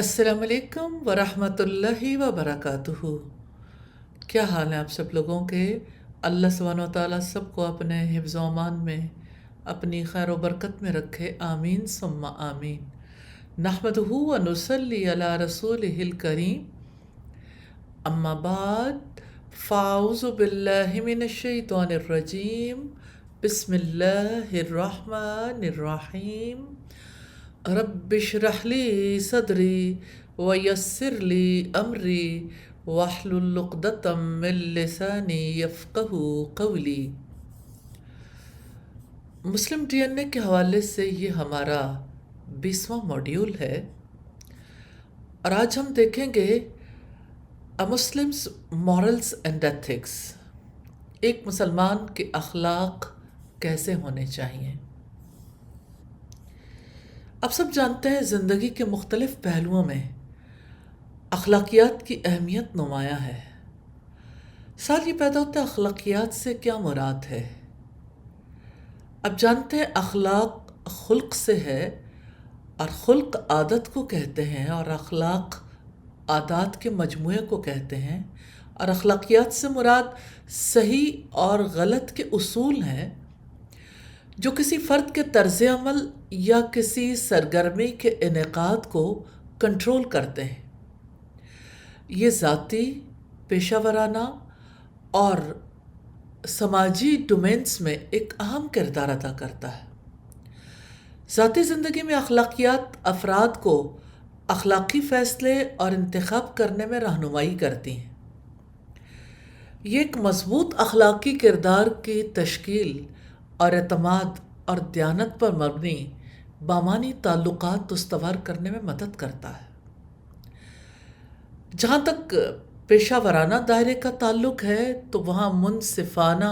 السلام علیکم ورحمۃ اللہ وبرکاتہ۔ کیا حال ہیں آپ سب لوگوں کے؟ اللہ سبحانہ و تعالیٰ سب کو اپنے حفظ و امان میں اپنی خیر و برکت میں رکھے، آمین ثم آمین۔ نحمدہ و نصلی علی رسولہ الکریم، اما بعد فاعوذ باللہ من الشیطان الرجیم، بسم اللہ الرحمن الرحیم۔ رب اشرح لی صدری ویسر لی امری واحلل عقدۃ من لسانی یفقہوا قولی۔ مسلم ڈی این اے کے حوالے سے یہ ہمارا 20واں ماڈیول ہے، اور آج ہم دیکھیں گے مسلم's morals and ethics، ایک مسلمان کے اخلاق کیسے ہونے چاہیے۔ آپ سب جانتے ہیں زندگی کے مختلف پہلوؤں میں اخلاقیات کی اہمیت نمایاں ہے۔ سوال یہ پیدا ہوتا ہے اخلاقیات سے کیا مراد ہے؟ اب جانتے ہیں اخلاق خلق سے ہے، اور خلق عادت کو کہتے ہیں، اور اخلاق عادات کے مجموعے کو کہتے ہیں، اور اخلاقیات سے مراد صحیح اور غلط کے اصول ہیں جو کسی فرد کے طرز عمل یا کسی سرگرمی کے انعقاد کو کنٹرول کرتے ہیں۔ یہ ذاتی، پیشہ ورانہ اور سماجی ڈومینز میں ایک اہم کردار ادا کرتا ہے۔ ذاتی زندگی میں اخلاقیات افراد کو اخلاقی فیصلے اور انتخاب کرنے میں رہنمائی کرتی ہیں۔ یہ ایک مضبوط اخلاقی کردار کی تشکیل اور اعتماد اور دیانت پر مبنی بامانی تعلقات استوار کرنے میں مدد کرتا ہے۔ جہاں تک پیشہ ورانہ دائرے کا تعلق ہے تو وہاں منصفانہ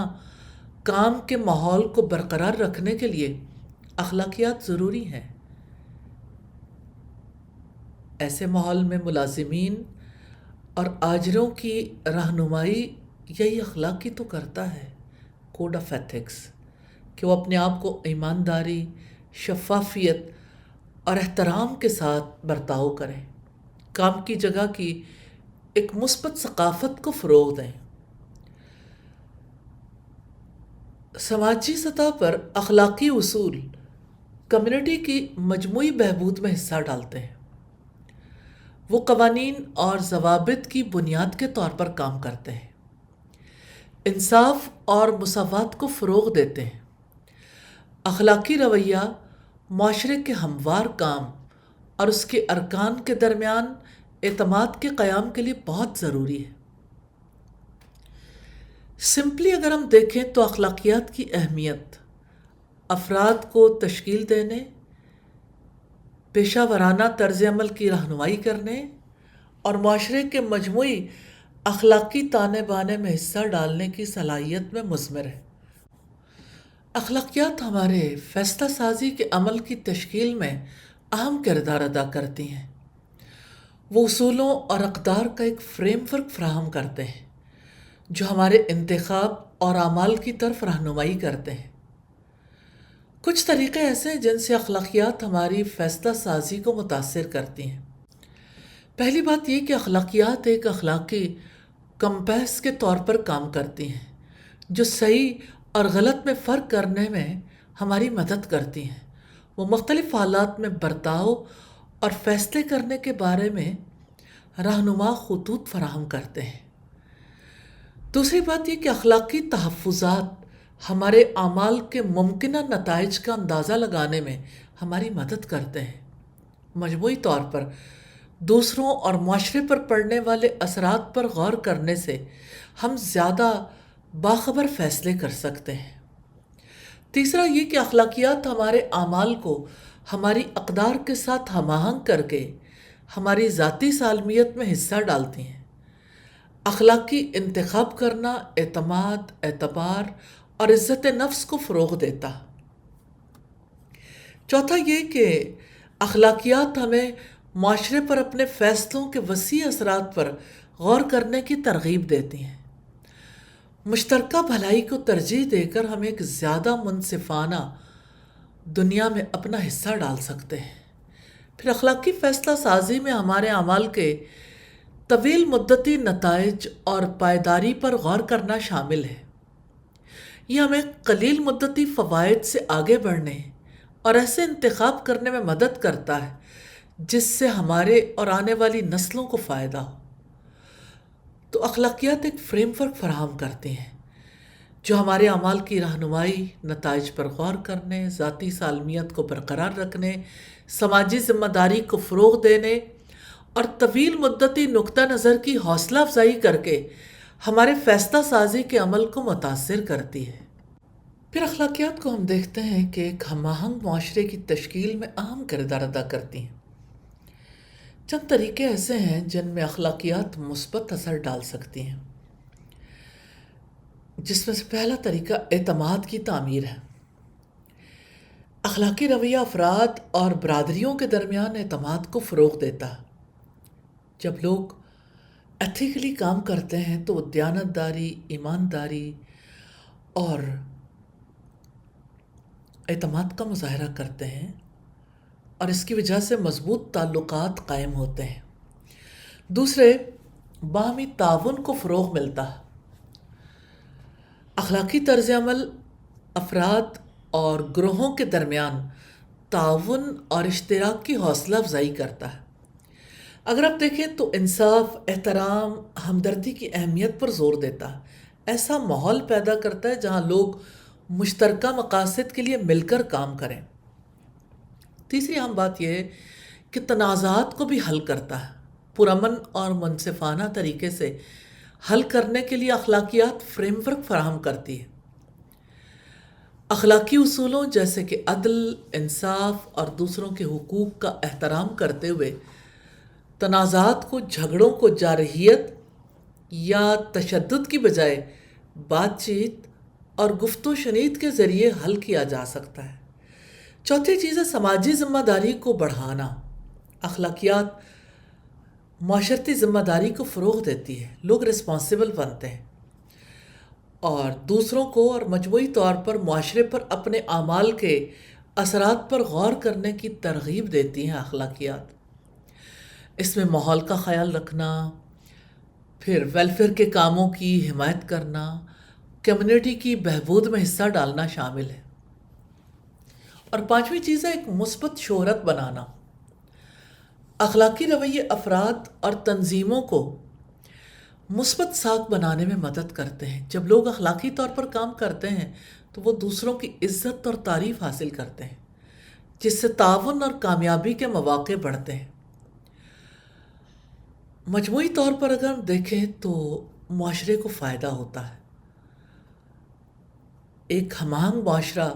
کام کے ماحول کو برقرار رکھنے کے لیے اخلاقیات ضروری ہیں۔ ایسے ماحول میں ملازمین اور آجروں کی رہنمائی یہی اخلاقی تو کرتا ہے، کوڈ آف ایتھکس، کہ وہ اپنے آپ کو ایمانداری، شفافیت اور احترام کے ساتھ برتاؤ کریں، کام کی جگہ کی ایک مثبت ثقافت کو فروغ دیں۔ سماجی سطح پر اخلاقی اصول کمیونٹی کی مجموعی بہبود میں حصہ ڈالتے ہیں۔ وہ قوانین اور ضوابط کی بنیاد کے طور پر کام کرتے ہیں، انصاف اور مساوات کو فروغ دیتے ہیں۔ اخلاقی رویہ معاشرے کے ہموار کام اور اس کے ارکان کے درمیان اعتماد کے قیام کے لیے بہت ضروری ہے۔ سمپلی اگر ہم دیکھیں تو اخلاقیات کی اہمیت افراد کو تشکیل دینے، پیشہ ورانہ طرز عمل کی رہنمائی کرنے اور معاشرے کے مجموعی اخلاقی تانے بانے میں حصہ ڈالنے کی صلاحیت میں مضمر ہے۔ اخلاقیات ہمارے فیصلہ سازی کے عمل کی تشکیل میں اہم کردار ادا کرتی ہیں۔ وہ اصولوں اور اقدار کا ایک فریم ورک فراہم کرتے ہیں جو ہمارے انتخاب اور اعمال کی طرف رہنمائی کرتے ہیں۔ کچھ طریقے ایسے ہیں جن سے اخلاقیات ہماری فیصلہ سازی کو متاثر کرتی ہیں۔ پہلی بات یہ کہ اخلاقیات ایک اخلاقی کمپیس کے طور پر کام کرتی ہیں جو صحیح اور غلط میں فرق کرنے میں ہماری مدد کرتی ہیں۔ وہ مختلف حالات میں برتاؤ اور فیصلے کرنے کے بارے میں رہنما خطوط فراہم کرتے ہیں۔ دوسری بات یہ کہ اخلاقی تحفظات ہمارے اعمال کے ممکنہ نتائج کا اندازہ لگانے میں ہماری مدد کرتے ہیں۔ مجموعی طور پر دوسروں اور معاشرے پر پڑنے والے اثرات پر غور کرنے سے ہم زیادہ باخبر فیصلے کر سکتے ہیں۔ تیسرا یہ کہ اخلاقیات ہمارے اعمال کو ہماری اقدار کے ساتھ ہم آہنگ کر کے ہماری ذاتی سالمیت میں حصہ ڈالتی ہیں۔ اخلاقی انتخاب کرنا اعتماد، اعتبار اور عزت نفس کو فروغ دیتا۔ چوتھا یہ کہ اخلاقیات ہمیں معاشرے پر اپنے فیصلوں کے وسیع اثرات پر غور کرنے کی ترغیب دیتی ہیں۔ مشترکہ بھلائی کو ترجیح دے کر ہم ایک زیادہ منصفانہ دنیا میں اپنا حصہ ڈال سکتے ہیں۔ پھر اخلاقی فیصلہ سازی میں ہمارے اعمال کے طویل مدتی نتائج اور پائیداری پر غور کرنا شامل ہے۔ یہ ہمیں قلیل مدتی فوائد سے آگے بڑھنے اور ایسے انتخاب کرنے میں مدد کرتا ہے جس سے ہمارے اور آنے والی نسلوں کو فائدہ ہو۔ تو اخلاقیات ایک فریم ورک فراہم کرتی ہیں جو ہمارے اعمال کی رہنمائی، نتائج پر غور کرنے، ذاتی سالمیت کو برقرار رکھنے، سماجی ذمہ داری کو فروغ دینے اور طویل مدتی نقطہ نظر کی حوصلہ افزائی کر کے ہمارے فیصلہ سازی کے عمل کو متاثر کرتی ہے۔ پھر اخلاقیات کو ہم دیکھتے ہیں کہ ایک ہم آہنگ معاشرے کی تشکیل میں اہم کردار ادا کرتی ہیں۔ چند طریقے ایسے ہیں جن میں اخلاقیات مثبت اثر ڈال سکتی ہیں، جس میں سے پہلا طریقہ اعتماد کی تعمیر ہے۔ اخلاقی رویہ افراد اور برادریوں کے درمیان اعتماد کو فروغ دیتا ہے۔ جب لوگ ایتھیکلی کام کرتے ہیں تو وہ دیانتداری، ایمانداری اور اعتماد کا مظاہرہ کرتے ہیں اور اس کی وجہ سے مضبوط تعلقات قائم ہوتے ہیں۔ دوسرے، باہمی تعاون کو فروغ ملتا ہے۔ اخلاقی طرز عمل افراد اور گروہوں کے درمیان تعاون اور اشتراک کی حوصلہ افزائی کرتا ہے۔ اگر آپ دیکھیں تو انصاف، احترام، ہمدردی کی اہمیت پر زور دیتا ہے۔ ایسا ماحول پیدا کرتا ہے جہاں لوگ مشترکہ مقاصد کے لیے مل کر کام کریں۔ تیسری اہم بات یہ ہے کہ تنازعات کو بھی حل کرتا ہے۔ پرامن اور منصفانہ طریقے سے حل کرنے کے لیے اخلاقیات فریم ورک فراہم کرتی ہے۔ اخلاقی اصولوں جیسے کہ عدل، انصاف اور دوسروں کے حقوق کا احترام کرتے ہوئے تنازعات کو جھگڑوں کو جارحیت یا تشدد کی بجائے بات چیت اور گفت و شنید کے ذریعے حل کیا جا سکتا ہے۔ چوتھی چیز ہے سماجی ذمہ داری کو بڑھانا۔ اخلاقیات معاشرتی ذمہ داری کو فروغ دیتی ہے۔ لوگ رسپانسیبل بنتے ہیں اور دوسروں کو اور مجموعی طور پر معاشرے پر اپنے اعمال کے اثرات پر غور کرنے کی ترغیب دیتی ہیں اخلاقیات۔ اس میں ماحول کا خیال رکھنا، پھر ویلفیئر کے کاموں کی حمایت کرنا، کمیونٹی کی بہبود میں حصہ ڈالنا شامل ہے۔ اور پانچویں چیز ہے ایک مثبت شہرت بنانا۔ اخلاقی رویے افراد اور تنظیموں کو مثبت ساکھ بنانے میں مدد کرتے ہیں۔ جب لوگ اخلاقی طور پر کام کرتے ہیں تو وہ دوسروں کی عزت اور تعریف حاصل کرتے ہیں، جس سے تعاون اور کامیابی کے مواقع بڑھتے ہیں۔ مجموعی طور پر اگر ہم دیکھیں تو معاشرے کو فائدہ ہوتا ہے۔ ایک ہم آہنگ معاشرہ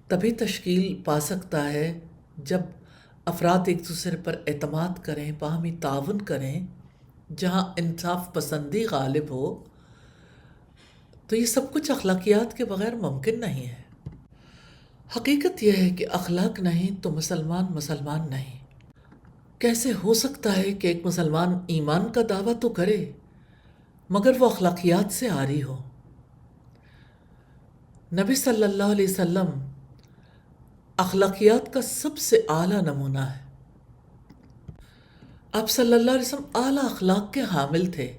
تبھی تشکیل پا سکتا ہے جب افراد ایک دوسرے پر اعتماد کریں، باہمی تعاون کریں، جہاں انصاف پسندی غالب ہو۔ تو یہ سب کچھ اخلاقیات کے بغیر ممکن نہیں ہے۔ حقیقت یہ ہے کہ اخلاق نہیں تو مسلمان نہیں۔ کیسے ہو سکتا ہے کہ ایک مسلمان ایمان کا دعویٰ تو کرے مگر وہ اخلاقیات سے عاری ہو؟ نبی صلی اللہ علیہ وسلم اخلاقیات کا سب سے اعلیٰ نمونہ ہے۔ آپ صلی اللہ علیہ وسلم اعلیٰ اخلاق کے حامل تھے۔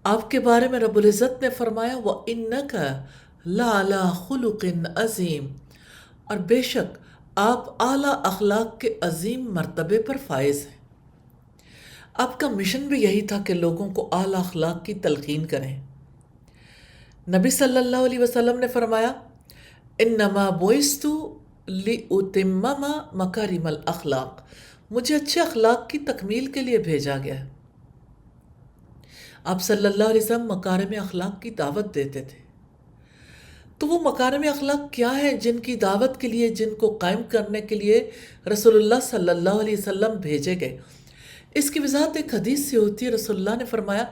آپ کے بارے میں رب العزت نے فرمایا وَإِنَّكَ لَعَلَىٰ خُلُقٍ عَظِيمٍ، اور بے شک آپ اعلیٰ اخلاق کے عظیم مرتبے پر فائز ہیں۔ آپ کا مشن بھی یہی تھا کہ لوگوں کو اعلیٰ اخلاق کی تلقین کریں۔ نبی صلی اللہ علیہ وسلم نے فرمایا انما بعثت لأتمم مکارم الاخلاق، مجھے اچھے اخلاق کی تکمیل کے لیے بھیجا گیا ہے۔ آپ صلی اللہ علیہ وسلم مکارم اخلاق کی دعوت دیتے تھے۔ تو وہ مکارم اخلاق کیا ہیں جن کی دعوت کے لیے، جن کو قائم کرنے کے لیے رسول اللہ صلی اللہ علیہ وسلم بھیجے گئے؟ اس کی وضاحت ایک حدیث سے ہوتی ہے۔ رسول اللہ نے فرمایا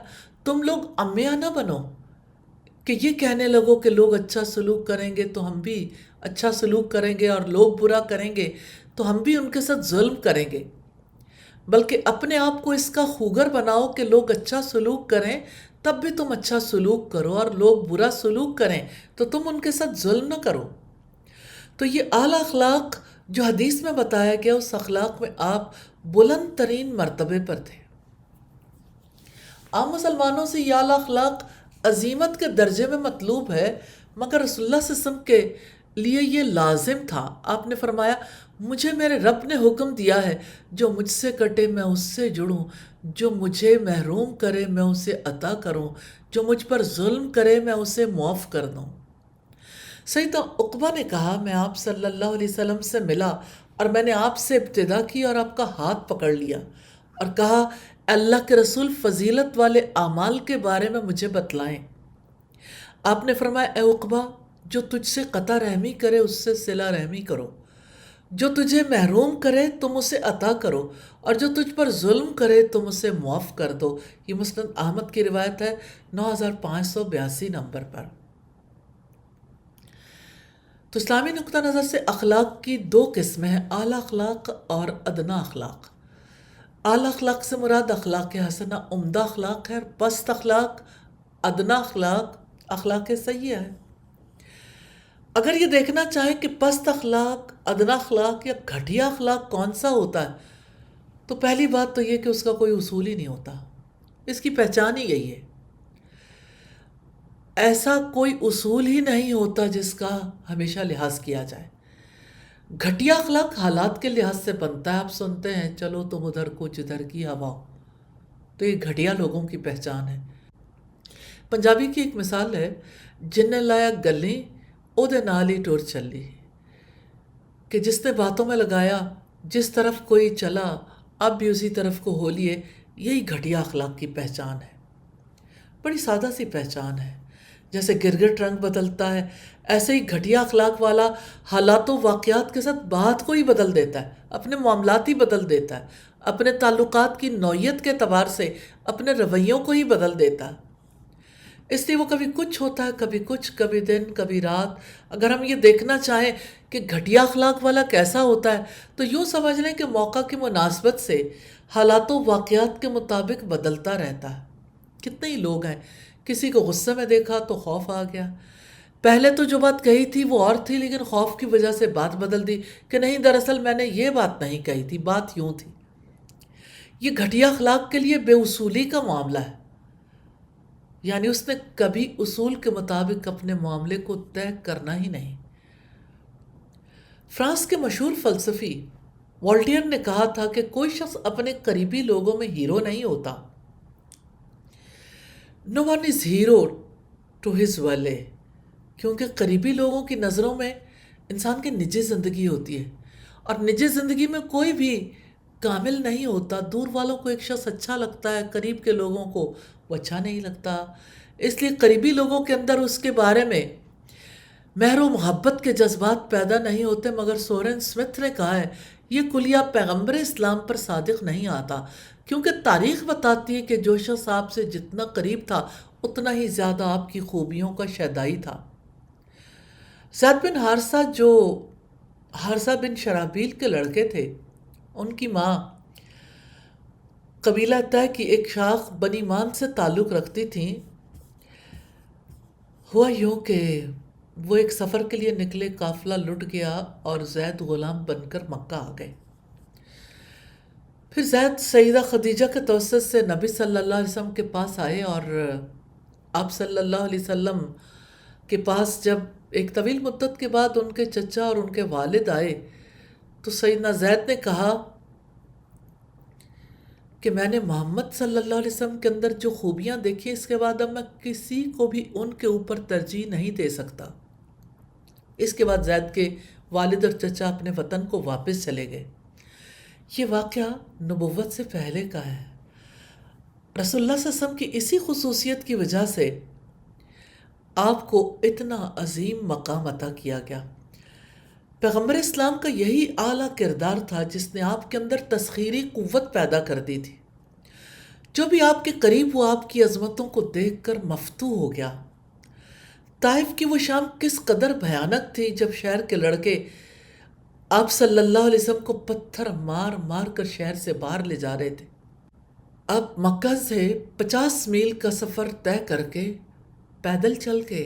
تم لوگ امیہ نہ بنو کہ یہ کہنے لگو کہ لوگ اچھا سلوک کریں گے تو ہم بھی اچھا سلوک کریں گے، اور لوگ برا کریں گے تو ہم بھی ان کے ساتھ ظلم کریں گے، بلکہ اپنے آپ کو اس کا خوگر بناؤ کہ لوگ اچھا سلوک کریں تب بھی تم اچھا سلوک کرو، اور لوگ برا سلوک کریں تو تم ان کے ساتھ ظلم نہ کرو۔ تو یہ اعلیٰ اخلاق جو حدیث میں بتایا گیا اس اخلاق میں آپ بلند ترین مرتبے پر تھے۔ عام مسلمانوں سے یہ اعلیٰ اخلاق عظیمت کے درجے میں مطلوب ہے، مگر رسول اللہ صلی اللہ علیہ وسلم کے لیے یہ لازم تھا۔ آپ نے فرمایا مجھے میرے رب نے حکم دیا ہے جو مجھ سے کٹے میں اس سے جڑوں، جو مجھے محروم کرے میں اسے عطا کروں، جو مجھ پر ظلم کرے میں اسے معاف کر دوں۔ سیدنا عقبہ نے کہا میں آپ صلی اللہ علیہ وسلم سے ملا اور میں نے آپ سے ابتدا کی اور آپ کا ہاتھ پکڑ لیا اور کہا اللہ کے رسول فضیلت والے اعمال کے بارے میں مجھے بتلائیں۔ آپ نے فرمایا اے عقبہ جو تجھ سے قطع رحمی کرے اس سے صلہ رحمی کرو، جو تجھے محروم کرے تم اسے عطا کرو، اور جو تجھ پر ظلم کرے تم اسے معاف کر دو۔ یہ مسند احمد کی روایت ہے 9582 نمبر پر۔ تو اسلامی نقطہ نظر سے اخلاق کی دو قسمیں ہیں، اعلیٰ اخلاق اور ادنا اخلاق۔ اعلیٰ اخلاق سے مراد اخلاق حسنہ عمدہ اخلاق ہے، اور پست اخلاق ادنا اخلاق اخلاق سیئہ ہے۔ اگر یہ دیکھنا چاہیں کہ پست اخلاق ادنا اخلاق یا گھٹیا اخلاق کون سا ہوتا ہے تو پہلی بات تو یہ کہ اس کا کوئی اصول ہی نہیں ہوتا، اس کی پہچان ہی یہی ہے۔ ایسا کوئی اصول ہی نہیں ہوتا جس کا ہمیشہ لحاظ کیا جائے۔ گھٹیا اخلاق حالات کے لحاظ سے بنتا ہے، آپ سنتے ہیں چلو تم ادھر کو جدھر کی ہوا، تو یہ گھٹیا لوگوں کی پہچان ہے۔ پنجابی کی ایک مثال ہے جن نے لایا گلی اودے نال ہی ٹور چلی، کہ جس نے باتوں میں لگایا جس طرف کوئی چلا اب بھی اسی طرف کو ہو لیے، یہی گھٹیا اخلاق کی پہچان ہے۔ بڑی سادہ سی پہچان ہے، جیسے گرگٹ رنگ بدلتا ہے ایسے ہی گھٹیا اخلاق والا حالات و واقعات کے ساتھ بات کو ہی بدل دیتا ہے، اپنے معاملات ہی بدل دیتا ہے، اپنے تعلقات کی نوعیت کے اعتبار سے اپنے رویوں کو ہی بدل دیتا ہے۔ اس لیے وہ کبھی کچھ ہوتا ہے، کبھی کچھ، کبھی دن، کبھی رات۔ اگر ہم یہ دیکھنا چاہیں کہ گھٹیا اخلاق والا کیسا ہوتا ہے تو یوں سمجھ لیں کہ موقع کی مناسبت سے حالات و واقعات کے مطابق بدلتا رہتا ہے۔ کتنے ہی لوگ ہیں، کسی کو غصے میں دیکھا تو خوف آ گیا، پہلے تو جو بات کہی تھی وہ اور تھی لیکن خوف کی وجہ سے بات بدل دی کہ نہیں دراصل میں نے یہ بات نہیں کہی تھی، بات یوں تھی۔ یہ گھٹیا اخلاق کے لیے بے اصولی کا معاملہ ہے، یعنی اس نے کبھی اصول کے مطابق اپنے معاملے کو طے کرنا ہی نہیں۔ فرانس کے مشہور فلسفی والٹیئر نے کہا تھا کہ کوئی شخص اپنے قریبی لوگوں میں ہیرو نہیں ہوتا۔ No one is hero to his valet، کیونکہ قریبی لوگوں کی نظروں میں انسان کی نجی زندگی ہوتی ہے، اور نجی زندگی میں کوئی بھی کامل نہیں ہوتا۔ دور والوں کو ایک شخص اچھا لگتا ہے، قریب کے لوگوں کو وہ اچھا نہیں لگتا۔ اس لیے قریبی لوگوں کے اندر اس کے بارے میں مہر و محبت کے جذبات پیدا نہیں ہوتے، مگر سورین اسمتھ نے کہا ہے یہ کلیہ پیغمبر اسلام پر صادق نہیں آتا، کیونکہ تاریخ بتاتی ہے کہ جو شخص آپ سے جتنا قریب تھا اتنا ہی زیادہ آپ کی خوبیوں کا شیدائی تھا۔ زید بن حارثہ جو حارثہ بن شرحبیل کے لڑکے تھے، ان کی ماں قبیلہ طے کی ایک شاخ بنی مان سے تعلق رکھتی تھیں۔ ہوا یوں کہ وہ ایک سفر کے لیے نکلے، قافلہ لٹ گیا اور زید غلام بن کر مکہ آ گئے۔ پھر زید سیدہ خدیجہ کے توسط سے نبی صلی اللہ علیہ وسلم کے پاس آئے، اور آپ صلی اللہ علیہ وسلم کے پاس جب ایک طویل مدت کے بعد ان کے چچا اور ان کے والد آئے تو سیدنا زید نے کہا کہ میں نے محمد صلی اللہ علیہ وسلم کے اندر جو خوبیاں دیکھی اس کے بعد اب میں کسی کو بھی ان کے اوپر ترجیح نہیں دے سکتا۔ اس کے بعد زید کے والد اور چچا اپنے وطن کو واپس چلے گئے۔ یہ واقعہ نبوت سے پہلے کا ہے۔ رسول اللہ صلی اللہ علیہ وسلم کی اسی خصوصیت کی وجہ سے آپ کو اتنا عظیم مقام عطا کیا گیا۔ پیغمبر اسلام کا یہی اعلیٰ کردار تھا جس نے آپ کے اندر تسخیری قوت پیدا کر دی تھی۔ جو بھی آپ کے قریب وہ آپ کی عظمتوں کو دیکھ کر مفتوح ہو گیا۔ طائف کی وہ شام کس قدر بھیانک تھی جب شہر کے لڑکے آپ صلی اللہ علیہ وسلم کو پتھر مار مار کر شہر سے باہر لے جا رہے تھے۔ اب مکہ سے 50 میل کا سفر طے کر کے پیدل چل کے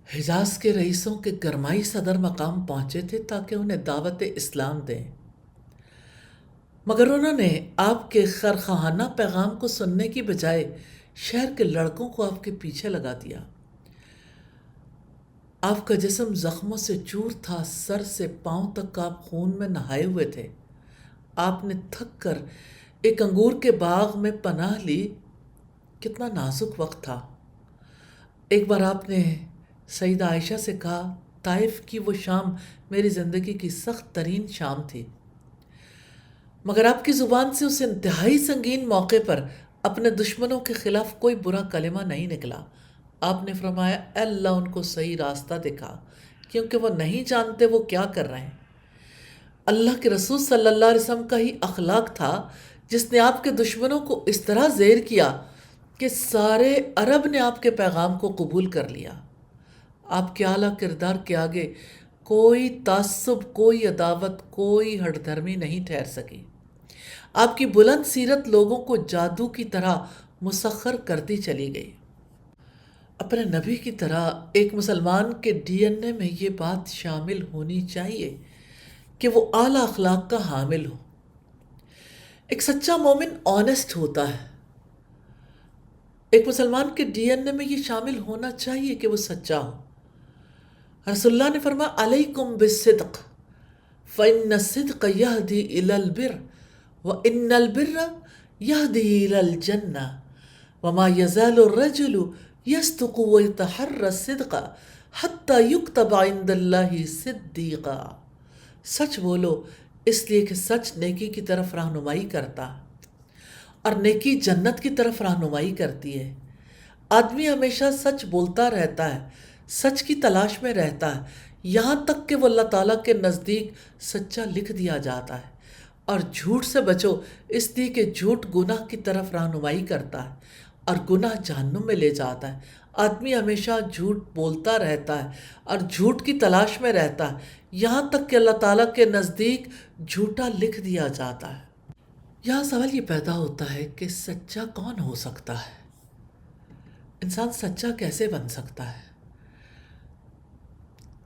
حجاز کے رئیسوں کے گرمائی صدر مقام پہنچے تھے تاکہ انہیں دعوت اسلام دیں، مگر انہوں نے آپ کے خرخواہانہ پیغام کو سننے کی بجائے شہر کے لڑکوں کو آپ کے پیچھے لگا دیا۔ آپ کا جسم زخموں سے چور تھا، سر سے پاؤں تک آپ خون میں نہائے ہوئے تھے۔ آپ نے تھک کر ایک انگور کے باغ میں پناہ لی۔ کتنا نازک وقت تھا۔ ایک بار آپ نے سیدہ عائشہ سے کہا، طائف کی وہ شام میری زندگی کی سخت ترین شام تھی، مگر آپ کی زبان سے اس انتہائی سنگین موقع پر اپنے دشمنوں کے خلاف کوئی برا کلمہ نہیں نکلا۔ آپ نے فرمایا، اے اللہ ان کو صحیح راستہ دکھا، کیونکہ وہ نہیں جانتے وہ کیا کر رہے ہیں۔ اللہ کے رسول صلی اللہ علیہ وسلم کا ہی اخلاق تھا جس نے آپ کے دشمنوں کو اس طرح زیر کیا کہ سارے عرب نے آپ کے پیغام کو قبول کر لیا۔ آپ کے اعلیٰ کردار کے آگے کوئی تعصب، کوئی عداوت، کوئی ہٹ دھرمی نہیں ٹھہر سکی۔ آپ کی بلند سیرت لوگوں کو جادو کی طرح مسخر کرتی چلی گئی۔ اپنے نبی کی طرح ایک مسلمان کے ڈی این اے میں یہ بات شامل ہونی چاہیے کہ وہ اعلیٰ اخلاق کا حامل ہو۔ ایک سچا مومن آنیسٹ ہوتا ہے۔ ایک مسلمان کے ڈی این اے میں یہ شامل ہونا چاہیے کہ وہ سچا ہو۔ رسول اللہ نے فرمایا، علیکم بالصدق فإن الصدق یہدی الی البر وإن البر یہدی الی الجنہ وما یزال الرجل یصدق ویتحری الصدق حتی یکتب عند اللہ صدیقا۔ سچ بولو، اس لیے کہ سچ نیکی کی طرف رہنمائی کرتا ہے اور نیکی جنت کی طرف رہنمائی کرتی ہے۔ آدمی ہمیشہ سچ بولتا رہتا ہے، سچ کی تلاش میں رہتا ہے، یہاں تک کہ وہ اللہ تعالیٰ کے نزدیک سچا لکھ دیا جاتا ہے۔ اور جھوٹ سے بچو، اس لیے کہ جھوٹ گناہ کی طرف رہنمائی کرتا ہے اور گناہ جہنم میں لے جاتا ہے۔ آدمی ہمیشہ جھوٹ بولتا رہتا ہے اور جھوٹ کی تلاش میں رہتا ہے، یہاں تک کہ اللہ تعالیٰ کے نزدیک جھوٹا لکھ دیا جاتا ہے۔ یہاں سوال یہ پیدا ہوتا ہے کہ سچا کون ہو سکتا ہے؟ انسان سچا کیسے بن سکتا ہے؟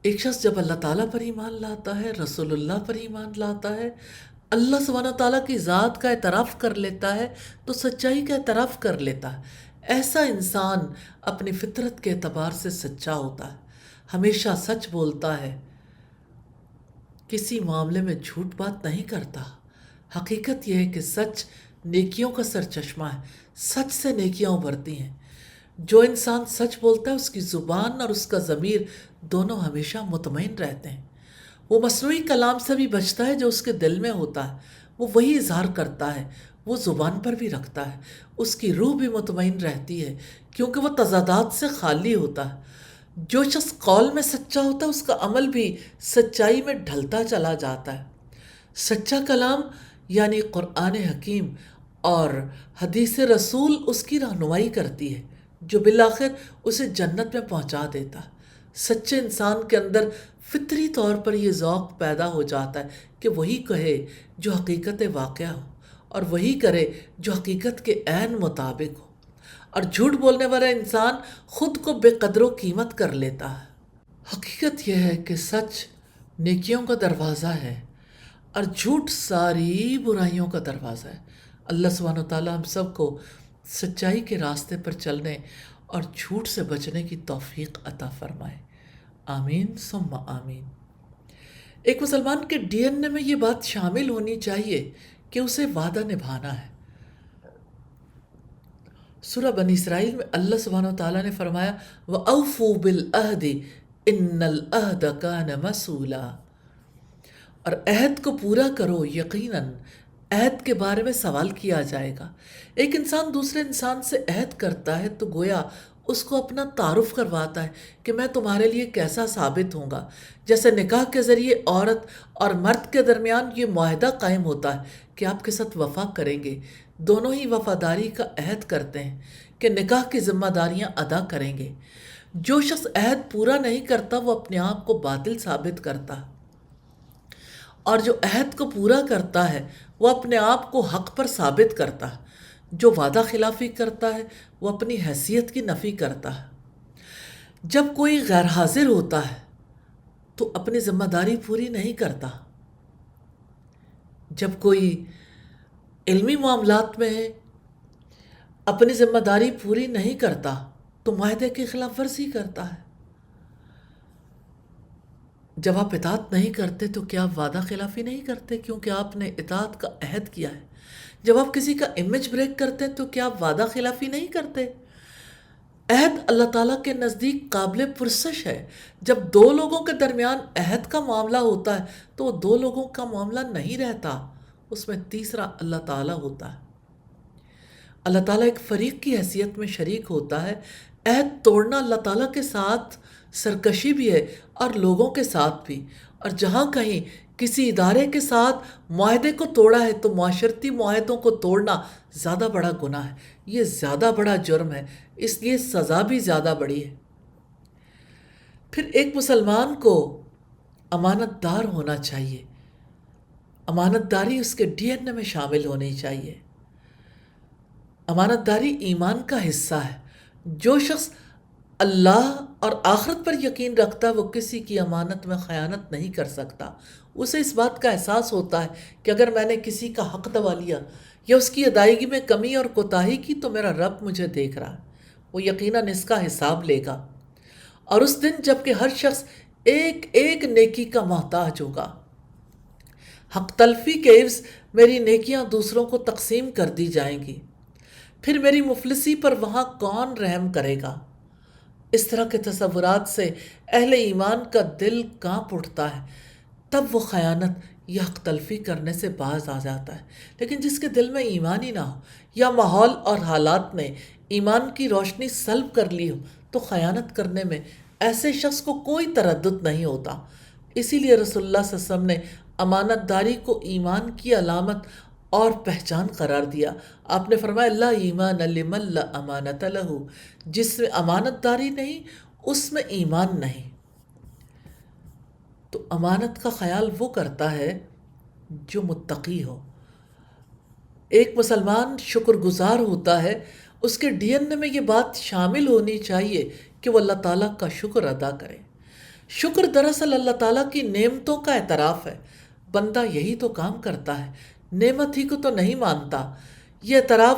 ایک شخص جب اللہ تعالیٰ پر ایمان لاتا ہے، رسول اللہ پر ایمان لاتا ہے، اللہ سبحانہ تعالیٰ کی ذات کا اعتراف کر لیتا ہے، تو سچائی کا اعتراف کر لیتا ہے۔ ایسا انسان اپنی فطرت کے اعتبار سے سچا ہوتا ہے، ہمیشہ سچ بولتا ہے، کسی معاملے میں جھوٹ بات نہیں کرتا۔ حقیقت یہ ہے کہ سچ نیکیوں کا سرچشمہ ہے، سچ سے نیکیاں ابھرتی ہیں۔ جو انسان سچ بولتا ہے اس کی زبان اور اس کا ضمیر دونوں ہمیشہ مطمئن رہتے ہیں۔ وہ مصنوعی کلام سے بھی بچتا ہے جو اس کے دل میں ہوتا ہے، وہ وہی اظہار کرتا ہے، وہ زبان پر بھی رکھتا ہے۔ اس کی روح بھی مطمئن رہتی ہے کیونکہ وہ تضادات سے خالی ہوتا ہے۔ جو شخص قول میں سچا ہوتا ہے اس کا عمل بھی سچائی میں ڈھلتا چلا جاتا ہے۔ سچا کلام یعنی قرآن حکیم اور حدیث رسول اس کی رہنمائی کرتی ہے جو بالآخر اسے جنت میں پہنچا دیتا ہے۔ سچے انسان کے اندر فطری طور پر یہ ذوق پیدا ہو جاتا ہے کہ وہی کہے جو حقیقت واقعہ ہو اور وہی کرے جو حقیقت کے عین مطابق ہو، اور جھوٹ بولنے والا انسان خود کو بے قدر و قیمت کر لیتا ہے۔ حقیقت یہ ہے کہ سچ نیکیوں کا دروازہ ہے اور جھوٹ ساری برائیوں کا دروازہ ہے۔ اللہ سبحانہ وتعالی ہم سب کو سچائی کے راستے پر چلنے اور جھوٹ سے بچنے کی توفیق عطا فرمائے۔ آمین ثم آمین۔ ایک مسلمان کے ڈی این اے میں یہ بات شامل ہونی چاہیے کہ اسے وعدہ نبھانا ہے۔ سورہ بنی اسرائیل میں اللہ سبحانہ وتعالیٰ نے فرمایا، وَأَوْفُوا بِالْعَهْدِ إِنَّ الْعَهْدَ كَانَ مَسْئُولًا، اور عہد کو پورا کرو، یقیناً عہد کے بارے میں سوال کیا جائے گا۔ ایک انسان دوسرے انسان سے عہد کرتا ہے تو گویا اس کو اپنا تعارف کرواتا ہے کہ میں تمہارے لیے کیسا ثابت ہوں گا۔ جیسے نکاح کے ذریعے عورت اور مرد کے درمیان یہ معاہدہ قائم ہوتا ہے کہ آپ کے ساتھ وفا کریں گے، دونوں ہی وفاداری کا عہد کرتے ہیں کہ نکاح کی ذمہ داریاں ادا کریں گے۔ جو شخص عہد پورا نہیں کرتا وہ اپنے آپ کو باطل ثابت کرتا، اور جو عہد کو پورا کرتا ہے وہ اپنے آپ کو حق پر ثابت کرتا ہے۔ جو وعدہ خلافی کرتا ہے وہ اپنی حیثیت کی نفی کرتا ہے۔ جب کوئی غیر حاضر ہوتا ہے تو اپنی ذمہ داری پوری نہیں کرتا، جب کوئی علمی معاملات میں اپنی ذمہ داری پوری نہیں کرتا تو معاہدے کی خلاف ورزی کرتا ہے۔ جب آپ اطاعت نہیں کرتے تو کیا آپ وعدہ خلافی نہیں کرتے، کیونکہ آپ نے اطاعت کا عہد کیا ہے؟ جب آپ کسی کا امیج بریک کرتے تو کیا آپ وعدہ خلافی نہیں کرتے؟ عہد اللہ تعالیٰ کے نزدیک قابل پرسش ہے۔ جب دو لوگوں کے درمیان عہد کا معاملہ ہوتا ہے تو وہ دو لوگوں کا معاملہ نہیں رہتا، اس میں تیسرا اللہ تعالیٰ ہوتا ہے۔ اللہ تعالیٰ ایک فریق کی حیثیت میں شریک ہوتا ہے۔ عہد توڑنا اللہ تعالیٰ کے ساتھ سرکشی بھی ہے اور لوگوں کے ساتھ بھی، اور جہاں کہیں کسی ادارے کے ساتھ معاہدے کو توڑا ہے تو معاشرتی معاہدوں کو توڑنا زیادہ بڑا گناہ ہے، یہ زیادہ بڑا جرم ہے، اس لیے سزا بھی زیادہ بڑی ہے۔ پھر ایک مسلمان کو امانت دار ہونا چاہیے، امانت داری اس کے ڈی این اے میں شامل ہونی چاہیے۔ امانت داری ایمان کا حصہ ہے۔ جو شخص اللہ اور آخرت پر یقین رکھتا ہے وہ کسی کی امانت میں خیانت نہیں کر سکتا۔ اسے اس بات کا احساس ہوتا ہے کہ اگر میں نے کسی کا حق دبا لیا یا اس کی ادائیگی میں کمی اور کوتاہی کی تو میرا رب مجھے دیکھ رہا ہے، وہ یقیناً اس کا حساب لے گا۔ اور اس دن جب کہ ہر شخص ایک ایک نیکی کا محتاج ہوگا، حق تلفی کے عوض میری نیکیاں دوسروں کو تقسیم کر دی جائیں گی، پھر میری مفلسی پر وہاں کون رحم کرے گا؟ اس طرح کے تصورات سے اہل ایمان کا دل کانپ اٹھتا ہے، تب وہ خیانت یا حق تلفی کرنے سے باز آ جاتا ہے۔ لیکن جس کے دل میں ایمان ہی نہ ہو یا ماحول اور حالات نے ایمان کی روشنی سلب کر لی ہو تو خیانت کرنے میں ایسے شخص کو کوئی تردد نہیں ہوتا۔ اسی لیے رسول اللہ صلی اللہ علیہ وسلم نے امانت داری کو ایمان کی علامت اور پہچان قرار دیا۔ آپ نے فرمایا لا ایمان لمن لا امانت لہ، جس میں امانت داری نہیں اس میں ایمان نہیں۔ تو امانت کا خیال وہ کرتا ہے جو متقی ہو۔ ایک مسلمان شکر گزار ہوتا ہے، اس کے ڈی این اے میں یہ بات شامل ہونی چاہیے کہ وہ اللہ تعالیٰ کا شکر ادا کرے۔ شکر دراصل اللہ تعالیٰ کی نعمتوں کا اعتراف ہے۔ بندہ یہی تو کام کرتا ہے، نعمت ہی کو تو نہیں مانتا۔ یہ اعتراف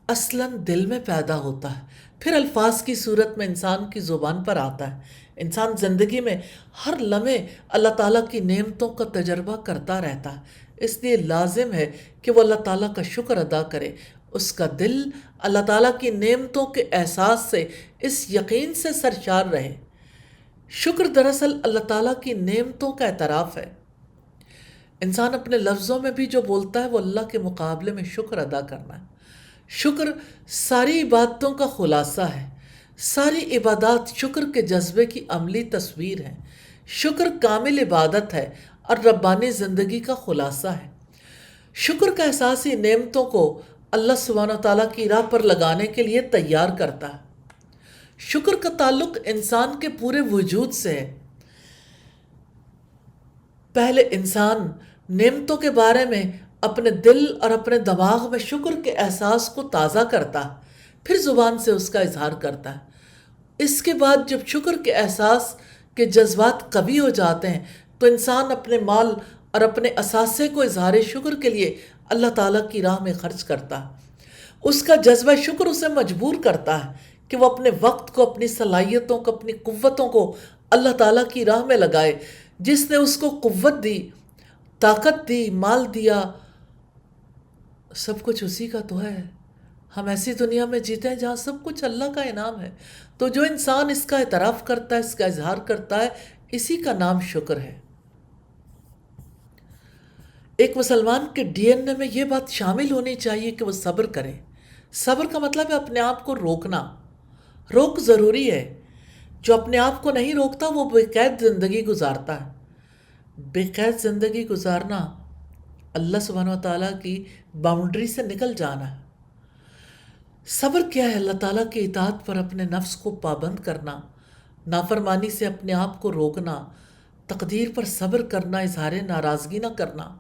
اصلاً دل میں پیدا ہوتا ہے، پھر الفاظ کی صورت میں انسان کی زبان پر آتا ہے۔ انسان زندگی میں ہر لمحے اللہ تعالیٰ کی نعمتوں کا تجربہ کرتا رہتا ہے، اس لیے لازم ہے کہ وہ اللہ تعالیٰ کا شکر ادا کرے۔ اس کا دل اللہ تعالیٰ کی نعمتوں کے احساس سے، اس یقین سے سرشار رہے۔ شکر دراصل اللہ تعالیٰ کی نعمتوں کا اعتراف ہے۔ انسان اپنے لفظوں میں بھی جو بولتا ہے وہ اللہ کے مقابلے میں شکر ادا کرنا ہے۔ شکر ساری عبادتوں کا خلاصہ ہے۔ ساری عبادات شکر کے جذبے کی عملی تصویر ہیں۔ شکر کامل عبادت ہے اور ربانی زندگی کا خلاصہ ہے۔ شکر کا احساس ہی نعمتوں کو اللہ سبحانہ و تعالیٰ کی راہ پر لگانے کے لیے تیار کرتا ہے۔ شکر کا تعلق انسان کے پورے وجود سے ہے۔ پہلے انسان نعمتوں کے بارے میں اپنے دل اور اپنے دماغ میں شکر کے احساس کو تازہ کرتا ہے، پھر زبان سے اس کا اظہار کرتا ہے۔ اس کے بعد جب شکر کے احساس کے جذبات قوی ہو جاتے ہیں تو انسان اپنے مال اور اپنے اثاثے کو اظہار شکر کے لیے اللہ تعالیٰ کی راہ میں خرچ کرتا ہے۔ اس کا جذبہ شکر اسے مجبور کرتا ہے کہ وہ اپنے وقت کو، اپنی صلاحیتوں کو، اپنی قوتوں کو اللہ تعالیٰ کی راہ میں لگائے۔ جس نے اس کو قوت دی، طاقت دی، مال دیا، سب کچھ اسی کا تو ہے۔ ہم ایسی دنیا میں جیتے ہیں جہاں سب کچھ اللہ کا انعام ہے۔ تو جو انسان اس کا اعتراف کرتا ہے، اس کا اظہار کرتا ہے، اسی کا نام شکر ہے۔ ایک مسلمان کے ڈی این اے میں یہ بات شامل ہونی چاہیے کہ وہ صبر کرے۔ صبر کا مطلب ہے اپنے آپ کو روکنا۔ روک ضروری ہے۔ جو اپنے آپ کو نہیں روکتا وہ بے قید زندگی گزارتا ہے۔ بے قید زندگی گزارنا اللہ سبحانہ و تعالیٰ کی باؤنڈری سے نکل جانا ہے۔ صبر کیا ہے؟ اللہ تعالیٰ کی اطاعت پر اپنے نفس کو پابند کرنا، نافرمانی سے اپنے آپ کو روکنا، تقدیر پر صبر کرنا، اظہار ناراضگی نہ کرنا،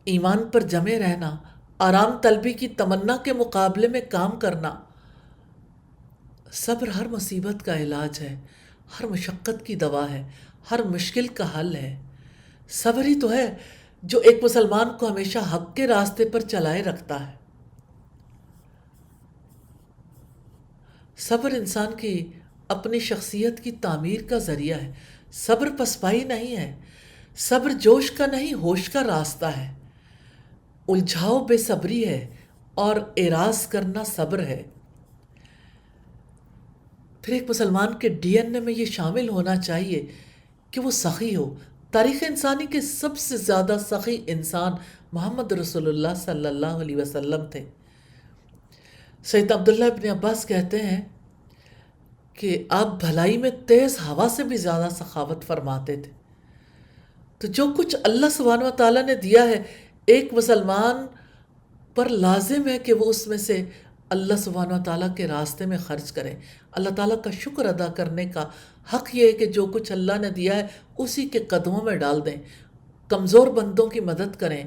ایمان پر جمے رہنا، آرام طلبی کی تمنا کے مقابلے میں کام کرنا۔ صبر ہر مصیبت کا علاج ہے، ہر مشقت کی دوا ہے، ہر مشکل کا حل ہے۔ صبر ہی تو ہے جو ایک مسلمان کو ہمیشہ حق کے راستے پر چلائے رکھتا ہے۔ صبر انسان کی اپنی شخصیت کی تعمیر کا ذریعہ ہے۔ صبر پسپائی نہیں ہے، صبر جوش کا نہیں ہوش کا راستہ ہے۔ الجھاؤ بے صبری ہے اور اعراض کرنا صبر ہے۔ پھر ایک مسلمان کے ڈی این اے میں یہ شامل ہونا چاہیے کہ وہ سخی ہو۔ تاریخ انسانی کے سب سے زیادہ سخی انسان محمد رسول اللہ صلی اللہ علیہ وسلم تھے۔ سید عبداللہ ابن عباس کہتے ہیں کہ آپ بھلائی میں تیز ہوا سے بھی زیادہ سخاوت فرماتے تھے۔ تو جو کچھ اللہ سبحانہ و تعالیٰ نے دیا ہے، ایک مسلمان پر لازم ہے کہ وہ اس میں سے اللہ سبحانہ و تعالیٰ کے راستے میں خرچ کریں۔ اللہ تعالیٰ کا شکر ادا کرنے کا حق یہ ہے کہ جو کچھ اللہ نے دیا ہے اسی کے قدموں میں ڈال دیں، کمزور بندوں کی مدد کریں،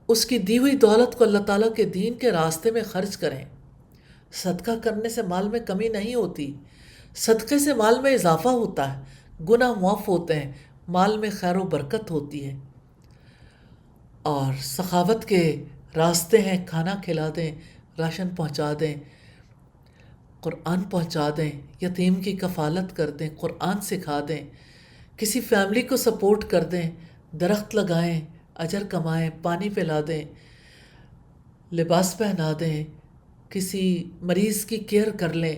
اس کی دی ہوئی دولت کو اللہ تعالیٰ کے دین کے راستے میں خرچ کریں۔ صدقہ کرنے سے مال میں کمی نہیں ہوتی، صدقے سے مال میں اضافہ ہوتا ہے، گناہ معاف ہوتے ہیں، مال میں خیر و برکت ہوتی ہے۔ اور سخاوت کے راستے ہیں، کھانا کھلا دیں، راشن پہنچا دیں، قرآن پہنچا دیں، یتیم کی کفالت کر دیں، قرآن سکھا دیں، کسی فیملی کو سپورٹ کر دیں، درخت لگائیں، اجر کمائیں، پانی پلا دیں، لباس پہنا دیں، کسی مریض کی کیئر کر لیں،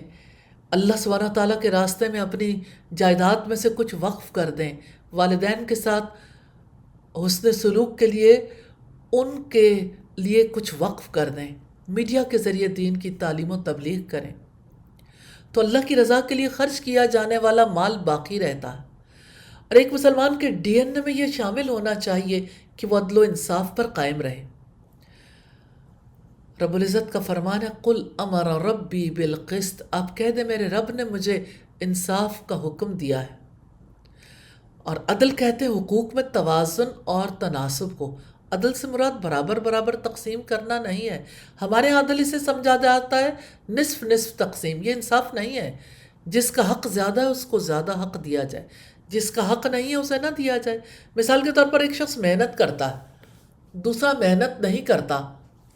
اللہ سبحانہ تعالیٰ کے راستے میں اپنی جائیداد میں سے کچھ وقف کر دیں، والدین کے ساتھ حسن سلوک کے لیے ان کے لیے کچھ وقف کر دیں، میڈیا کے ذریعے دین کی تعلیم و تبلیغ کریں، تو اللہ کی رضا کے لیے خرچ کیا جانے والا مال باقی رہتا ہے۔ اور ایک مسلمان کے ڈی این اے میں یہ شامل ہونا چاہیے کہ وہ عدل و انصاف پر قائم رہے۔ رب العزت کا فرمان ہے قل امر ربی بالقسط، آپ کہہ دیں میرے رب نے مجھے انصاف کا حکم دیا ہے۔ اور عدل کہتے ہیں حقوق میں توازن اور تناسب کو۔ عدل سے مراد برابر برابر تقسیم کرنا نہیں ہے۔ ہمارے یہاں عدل اسے سمجھا جاتا ہے نصف نصف تقسیم، یہ انصاف نہیں ہے۔ جس کا حق زیادہ ہے اس کو زیادہ حق دیا جائے، جس کا حق نہیں ہے اسے نہ دیا جائے۔ مثال کے طور پر ایک شخص محنت کرتا ہے، دوسرا محنت نہیں کرتا،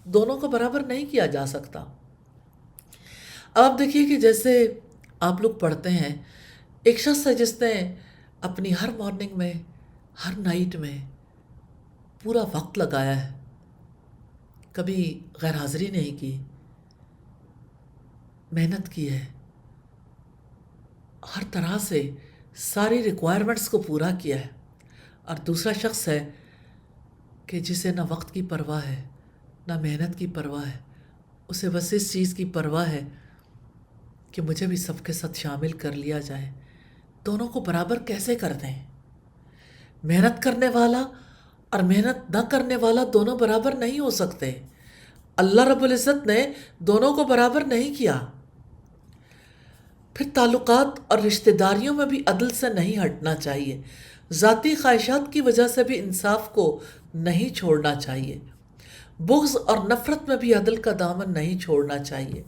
دونوں کو برابر نہیں کیا جا سکتا۔ اب آپ دیکھیے کہ جیسے آپ لوگ پڑھتے ہیں، ایک شخص ہے جس نے اپنی ہر مارننگ میں، ہر نائٹ میں پورا وقت لگایا ہے، کبھی غیر حاضری نہیں کی، محنت کی ہے، ہر طرح سے ساری ریکوائرمنٹس کو پورا کیا ہے۔ اور دوسرا شخص ہے کہ جسے نہ وقت کی پرواہ ہے نہ محنت کی پرواہ ہے، اسے بس اس چیز کی پرواہ ہے کہ مجھے بھی سب کے ساتھ شامل کر لیا جائے۔ دونوں کو برابر کیسے کر دیں؟ محنت کرنے والا اور محنت نہ کرنے والا دونوں برابر نہیں ہو سکتے۔ اللہ رب العزت نے دونوں کو برابر نہیں کیا۔ پھر تعلقات اور رشتہ داریوں میں بھی عدل سے نہیں ہٹنا چاہیے، ذاتی خواہشات کی وجہ سے بھی انصاف کو نہیں چھوڑنا چاہیے، بغض اور نفرت میں بھی عدل کا دامن نہیں چھوڑنا چاہیے۔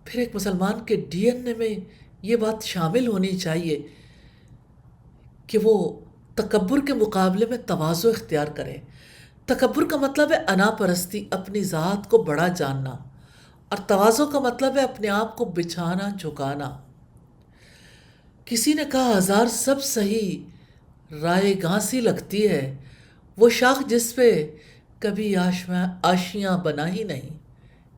پھر ایک مسلمان کے ڈی این اے میں یہ بات شامل ہونی چاہیے کہ وہ تکبر کے مقابلے میں تواضع اختیار کرے۔ تکبر کا مطلب ہے انا پرستی، اپنی ذات کو بڑا جاننا، اور تواضع کا مطلب ہے اپنے آپ کو بچھانا، جھکانا۔ کسی نے کہا ہزار سب صحیح رائے گاں سی لگتی ہے وہ شاخ جس پہ کبھی آشیاں بنا ہی نہیں۔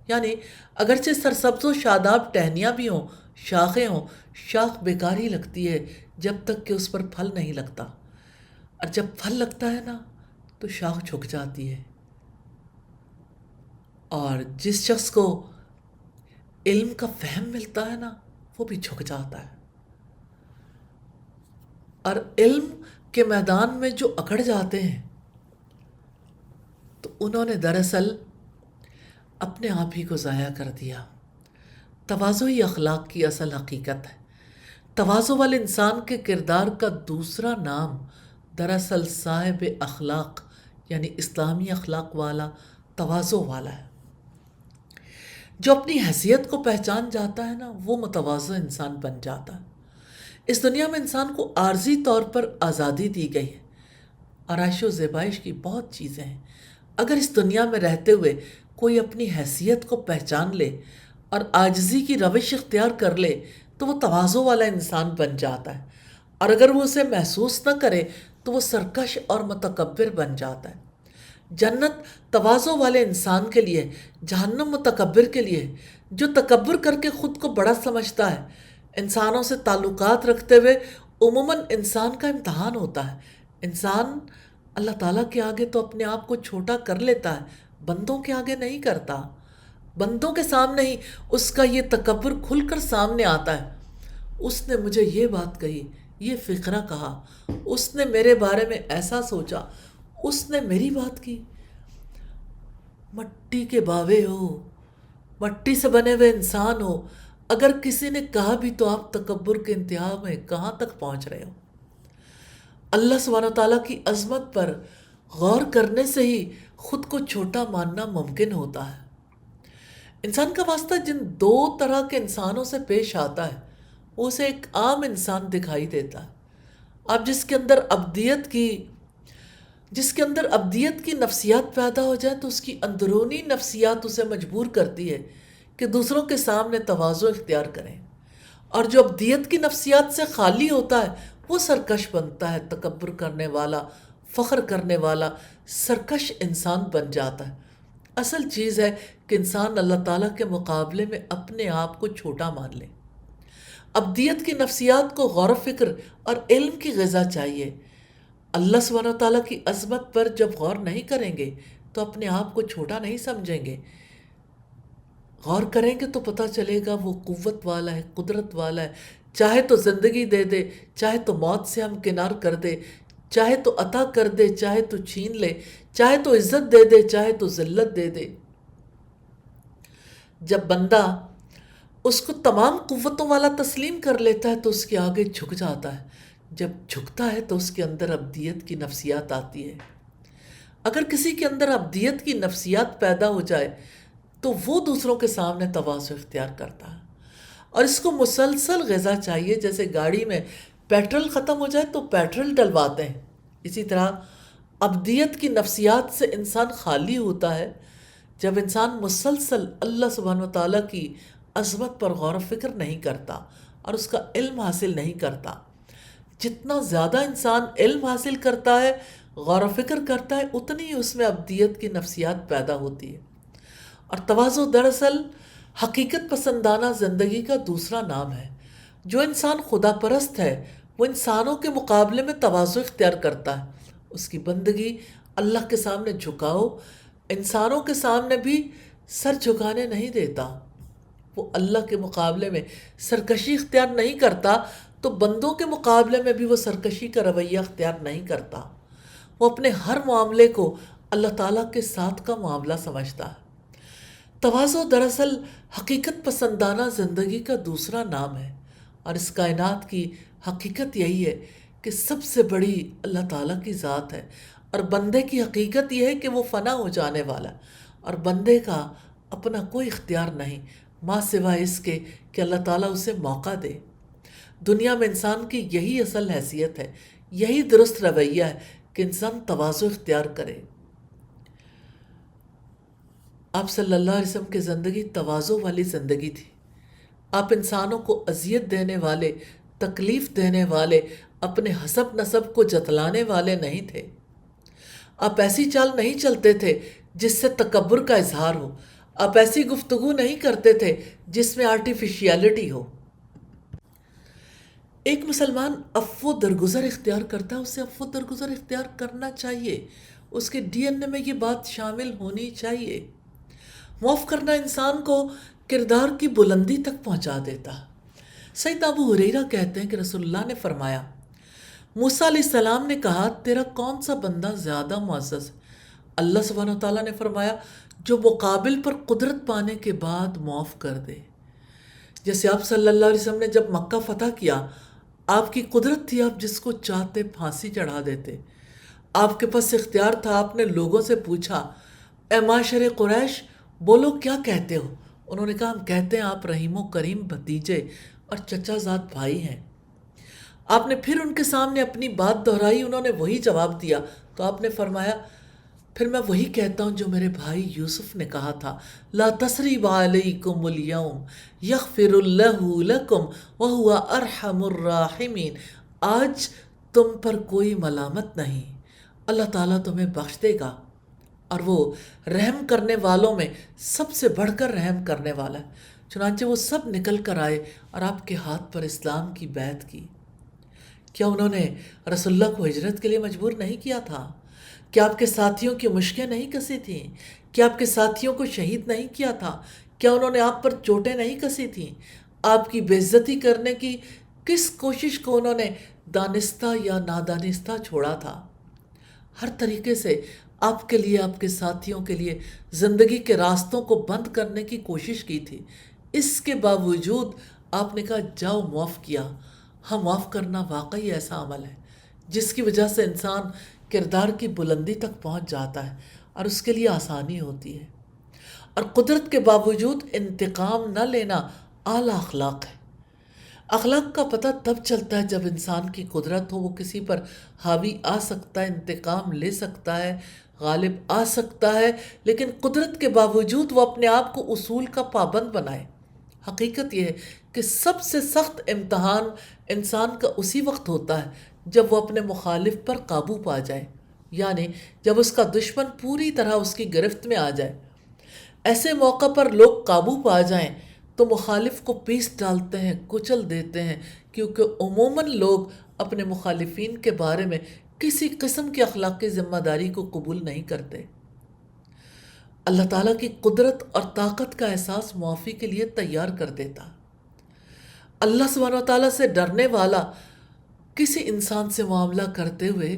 یعنی اگرچہ سرسبز و شاداب ٹہنیاں بھی ہوں، شاخیں ہوں، شاخ بیکار ہی لگتی ہے جب تک کہ اس پر پھل نہیں لگتا، اور جب پھل لگتا ہے نا تو شاخ جھک جاتی ہے۔ اور جس شخص کو علم کا فہم ملتا ہے نا وہ بھی جھک جاتا ہے، اور علم کے میدان میں جو اکڑ جاتے ہیں تو انہوں نے دراصل اپنے آپ ہی کو ضائع کر دیا۔ تواضع ہی اخلاق کی اصل حقیقت ہے۔ تواضع والے انسان کے کردار کا دوسرا نام دراصل صاحب اخلاق یعنی اسلامی اخلاق والا، تواضع والا ہے۔ جو اپنی حیثیت کو پہچان جاتا ہے نا، وہ متواضع انسان بن جاتا ہے۔ اس دنیا میں انسان کو عارضی طور پر آزادی دی گئی ہے، آرائش و زیبائش کی بہت چیزیں ہیں۔ اگر اس دنیا میں رہتے ہوئے کوئی اپنی حیثیت کو پہچان لے اور عاجزی کی روش اختیار کر لے تو وہ تواضع والا انسان بن جاتا ہے، اور اگر وہ اسے محسوس نہ کرے تو وہ سرکش اور متکبر بن جاتا ہے۔ جنت تواضع والے انسان کے لیے، جہنم متکبر کے لیے، جو تکبر کر کے خود کو بڑا سمجھتا ہے۔ انسانوں سے تعلقات رکھتے ہوئے عموماً انسان کا امتحان ہوتا ہے۔ انسان اللہ تعالیٰ کے آگے تو اپنے آپ کو چھوٹا کر لیتا ہے، بندوں کے آگے نہیں کرتا۔ بندوں کے سامنے ہی اس کا یہ تکبر کھل کر سامنے آتا ہے۔ اس نے مجھے یہ بات کہی، یہ فقرہ کہا، اس نے میرے بارے میں ایسا سوچا، اس نے میری بات کی۔ مٹی کے باوے ہو، مٹی سے بنے ہوئے انسان ہو، اگر کسی نے کہا بھی تو آپ تکبر کے انتہا میں کہاں تک پہنچ رہے ہو۔ اللہ سبحانہ وتعالیٰ کی عظمت پر غور کرنے سے ہی خود کو چھوٹا ماننا ممکن ہوتا ہے۔ انسان کا واسطہ جن دو طرح کے انسانوں سے پیش آتا ہے، وہ اسے ایک عام انسان دکھائی دیتا ہے۔ اب جس کے اندر ابدیت کی نفسیات پیدا ہو جائے تو اس کی اندرونی نفسیات اسے مجبور کرتی ہے کہ دوسروں کے سامنے تواضع اختیار کریں، اور جو ابدیت کی نفسیات سے خالی ہوتا ہے وہ سرکش بنتا ہے، تکبر کرنے والا، فخر کرنے والا سرکش انسان بن جاتا ہے۔ اصل چیز ہے کہ انسان اللہ تعالیٰ کے مقابلے میں اپنے آپ کو چھوٹا مان لے۔ ابدیت کی نفسیات کو غور و فکر اور علم کی غذا چاہیے۔ اللہ سبحانہ وتعالیٰ کی عظمت پر جب غور نہیں کریں گے تو اپنے آپ کو چھوٹا نہیں سمجھیں گے۔ غور کریں گے تو پتہ چلے گا وہ قوت والا ہے، قدرت والا ہے، چاہے تو زندگی دے دے، چاہے تو موت سے ہمکنار کر دے، چاہے تو عطا کر دے، چاہے تو چھین لے، چاہے تو عزت دے دے، چاہے تو ذلت دے دے۔ جب بندہ اس کو تمام قوتوں والا تسلیم کر لیتا ہے تو اس کے آگے جھک جاتا ہے۔ جب جھکتا ہے تو اس کے اندر ابدیت کی نفسیات آتی ہے۔ اگر کسی کے اندر ابدیت کی نفسیات پیدا ہو جائے تو وہ دوسروں کے سامنے تواضع اختیار کرتا ہے، اور اس کو مسلسل غذا چاہیے۔ جیسے گاڑی میں پیٹرول ختم ہو جائے تو پیٹرول ڈلواتے ہیں، اسی طرح ابدیت کی نفسیات سے انسان خالی ہوتا ہے جب انسان مسلسل اللہ سبحانہ وتعالیٰ کی عظمت پر غور و فکر نہیں کرتا اور اس کا علم حاصل نہیں کرتا۔ جتنا زیادہ انسان علم حاصل کرتا ہے، غور و فکر کرتا ہے، اتنی ہی اس میں ابدیت کی نفسیات پیدا ہوتی ہے۔ اور تواضع دراصل حقیقت پسندانہ زندگی کا دوسرا نام ہے۔ جو انسان خدا پرست ہے وہ انسانوں کے مقابلے میں تواضع اختیار کرتا ہے۔ اس کی بندگی اللہ کے سامنے جھکاؤ، انسانوں کے سامنے بھی سر جھکانے نہیں دیتا۔ وہ اللہ کے مقابلے میں سرکشی اختیار نہیں کرتا تو بندوں کے مقابلے میں بھی وہ سرکشی کا رویہ اختیار نہیں کرتا۔ وہ اپنے ہر معاملے کو اللہ تعالیٰ کے ساتھ کا معاملہ سمجھتا ہے۔ تواضع دراصل حقیقت پسندانہ زندگی کا دوسرا نام ہے، اور اس کائنات کی حقیقت یہی ہے کہ سب سے بڑی اللہ تعالیٰ کی ذات ہے، اور بندے کی حقیقت یہ ہے کہ وہ فنا ہو جانے والا، اور بندے کا اپنا کوئی اختیار نہیں ماں سوائے اس کے کہ اللہ تعالیٰ اسے موقع دے۔ دنیا میں انسان کی یہی اصل حیثیت ہے، یہی درست رویہ ہے کہ انسان تواضع اختیار کرے۔ آپ صلی اللہ علیہ وسلم کی زندگی تواضع والی زندگی تھی۔ آپ انسانوں کو اذیت دینے والے، تکلیف دینے والے، اپنے حسب نسب کو جتلانے والے نہیں تھے۔ آپ ایسی چال نہیں چلتے تھے جس سے تکبر کا اظہار ہو۔ آپ ایسی گفتگو نہیں کرتے تھے جس میں آرٹیفیشیلٹی ہو۔ ایک مسلمان عفو درگزر اختیار کرتا ہے، اسے عفو درگزر اختیار کرنا چاہیے، اس کے ڈی این اے میں یہ بات شامل ہونی چاہیے۔ معاف کرنا انسان کو کردار کی بلندی تک پہنچا دیتا۔ سیدنا ابو ہریرہ کہتے ہیں کہ رسول اللہ نے فرمایا، موسیٰ علیہ السلام نے کہا تیرا کون سا بندہ زیادہ معزز ہے؟ اللہ سبحانہ وتعالیٰ نے فرمایا جو مقابل پر قدرت پانے کے بعد معاف کر دے۔ جیسے آپ صلی اللہ علیہ وسلم نے جب مکہ فتح کیا، آپ کی قدرت تھی، آپ جس کو چاہتے پھانسی چڑھا دیتے۔ آپ کے پاس اختیار تھا، آپ نے لوگوں سے پوچھا اے معاشر قریش بولو کیا کہتے ہو؟ انہوں نے کہا ہم کہتے ہیں آپ رحیم و کریم بھتیجے اور چچا زاد بھائی ہیں۔ آپ نے پھر ان کے سامنے اپنی بات دہرائی، انہوں نے وہی جواب دیا تو آپ نے فرمایا پھر میں وہی کہتا ہوں جو میرے بھائی یوسف نے کہا تھا، لا تثریب علیکم الیوم یغفر اللہ لکم وہو ارحم الراحمین۔ آج تم پر کوئی ملامت نہیں، اللہ تعالیٰ تمہیں بخش دے گا، اور وہ رحم کرنے والوں میں سب سے بڑھ کر رحم کرنے والا ہے۔ چنانچہ وہ سب نکل کر آئے اور آپ کے ہاتھ پر اسلام کی بیعت کی۔ کیا انہوں نے رسول اللہ کو ہجرت کے لیے مجبور نہیں کیا تھا؟ کیا آپ کے ساتھیوں کی مشکیں نہیں کسی تھیں؟ کیا آپ کے ساتھیوں کو شہید نہیں کیا تھا؟ کیا انہوں نے آپ پر چوٹیں نہیں کسی تھیں؟ آپ کی بے عزتی کرنے کی کس کوشش کو انہوں نے دانستہ یا نادانستہ چھوڑا تھا؟ ہر طریقے سے آپ کے لیے، آپ کے ساتھیوں کے لیے زندگی کے راستوں کو بند کرنے کی کوشش کی تھی۔ اس کے باوجود آپ نے کہا جاؤ معاف کیا۔ ہاں، معاف کرنا واقعی ایسا عمل ہے جس کی وجہ سے انسان کردار کی بلندی تک پہنچ جاتا ہے اور اس کے لیے آسانی ہوتی ہے۔ اور قدرت کے باوجود انتقام نہ لینا اعلیٰ اخلاق ہے۔ اخلاق کا پتہ تب چلتا ہے جب انسان کی قدرت ہو، وہ کسی پر حاوی آ سکتا ہے، انتقام لے سکتا ہے، غالب آ سکتا ہے، لیکن قدرت کے باوجود وہ اپنے آپ کو اصول کا پابند بنائے۔ حقیقت یہ ہے کہ سب سے سخت امتحان انسان کا اسی وقت ہوتا ہے جب وہ اپنے مخالف پر قابو پا جائے، یعنی جب اس کا دشمن پوری طرح اس کی گرفت میں آ جائے۔ ایسے موقع پر لوگ قابو پا جائیں تو مخالف کو پیس ڈالتے ہیں، کچل دیتے ہیں، کیونکہ عموماً لوگ اپنے مخالفین کے بارے میں کسی قسم کی اخلاقی ذمہ داری کو قبول نہیں کرتے۔ اللہ تعالیٰ کی قدرت اور طاقت کا احساس معافی کے لیے تیار کر دیتا۔ اللہ سبحانہ و تعالیٰ سے ڈرنے والا کسی انسان سے معاملہ کرتے ہوئے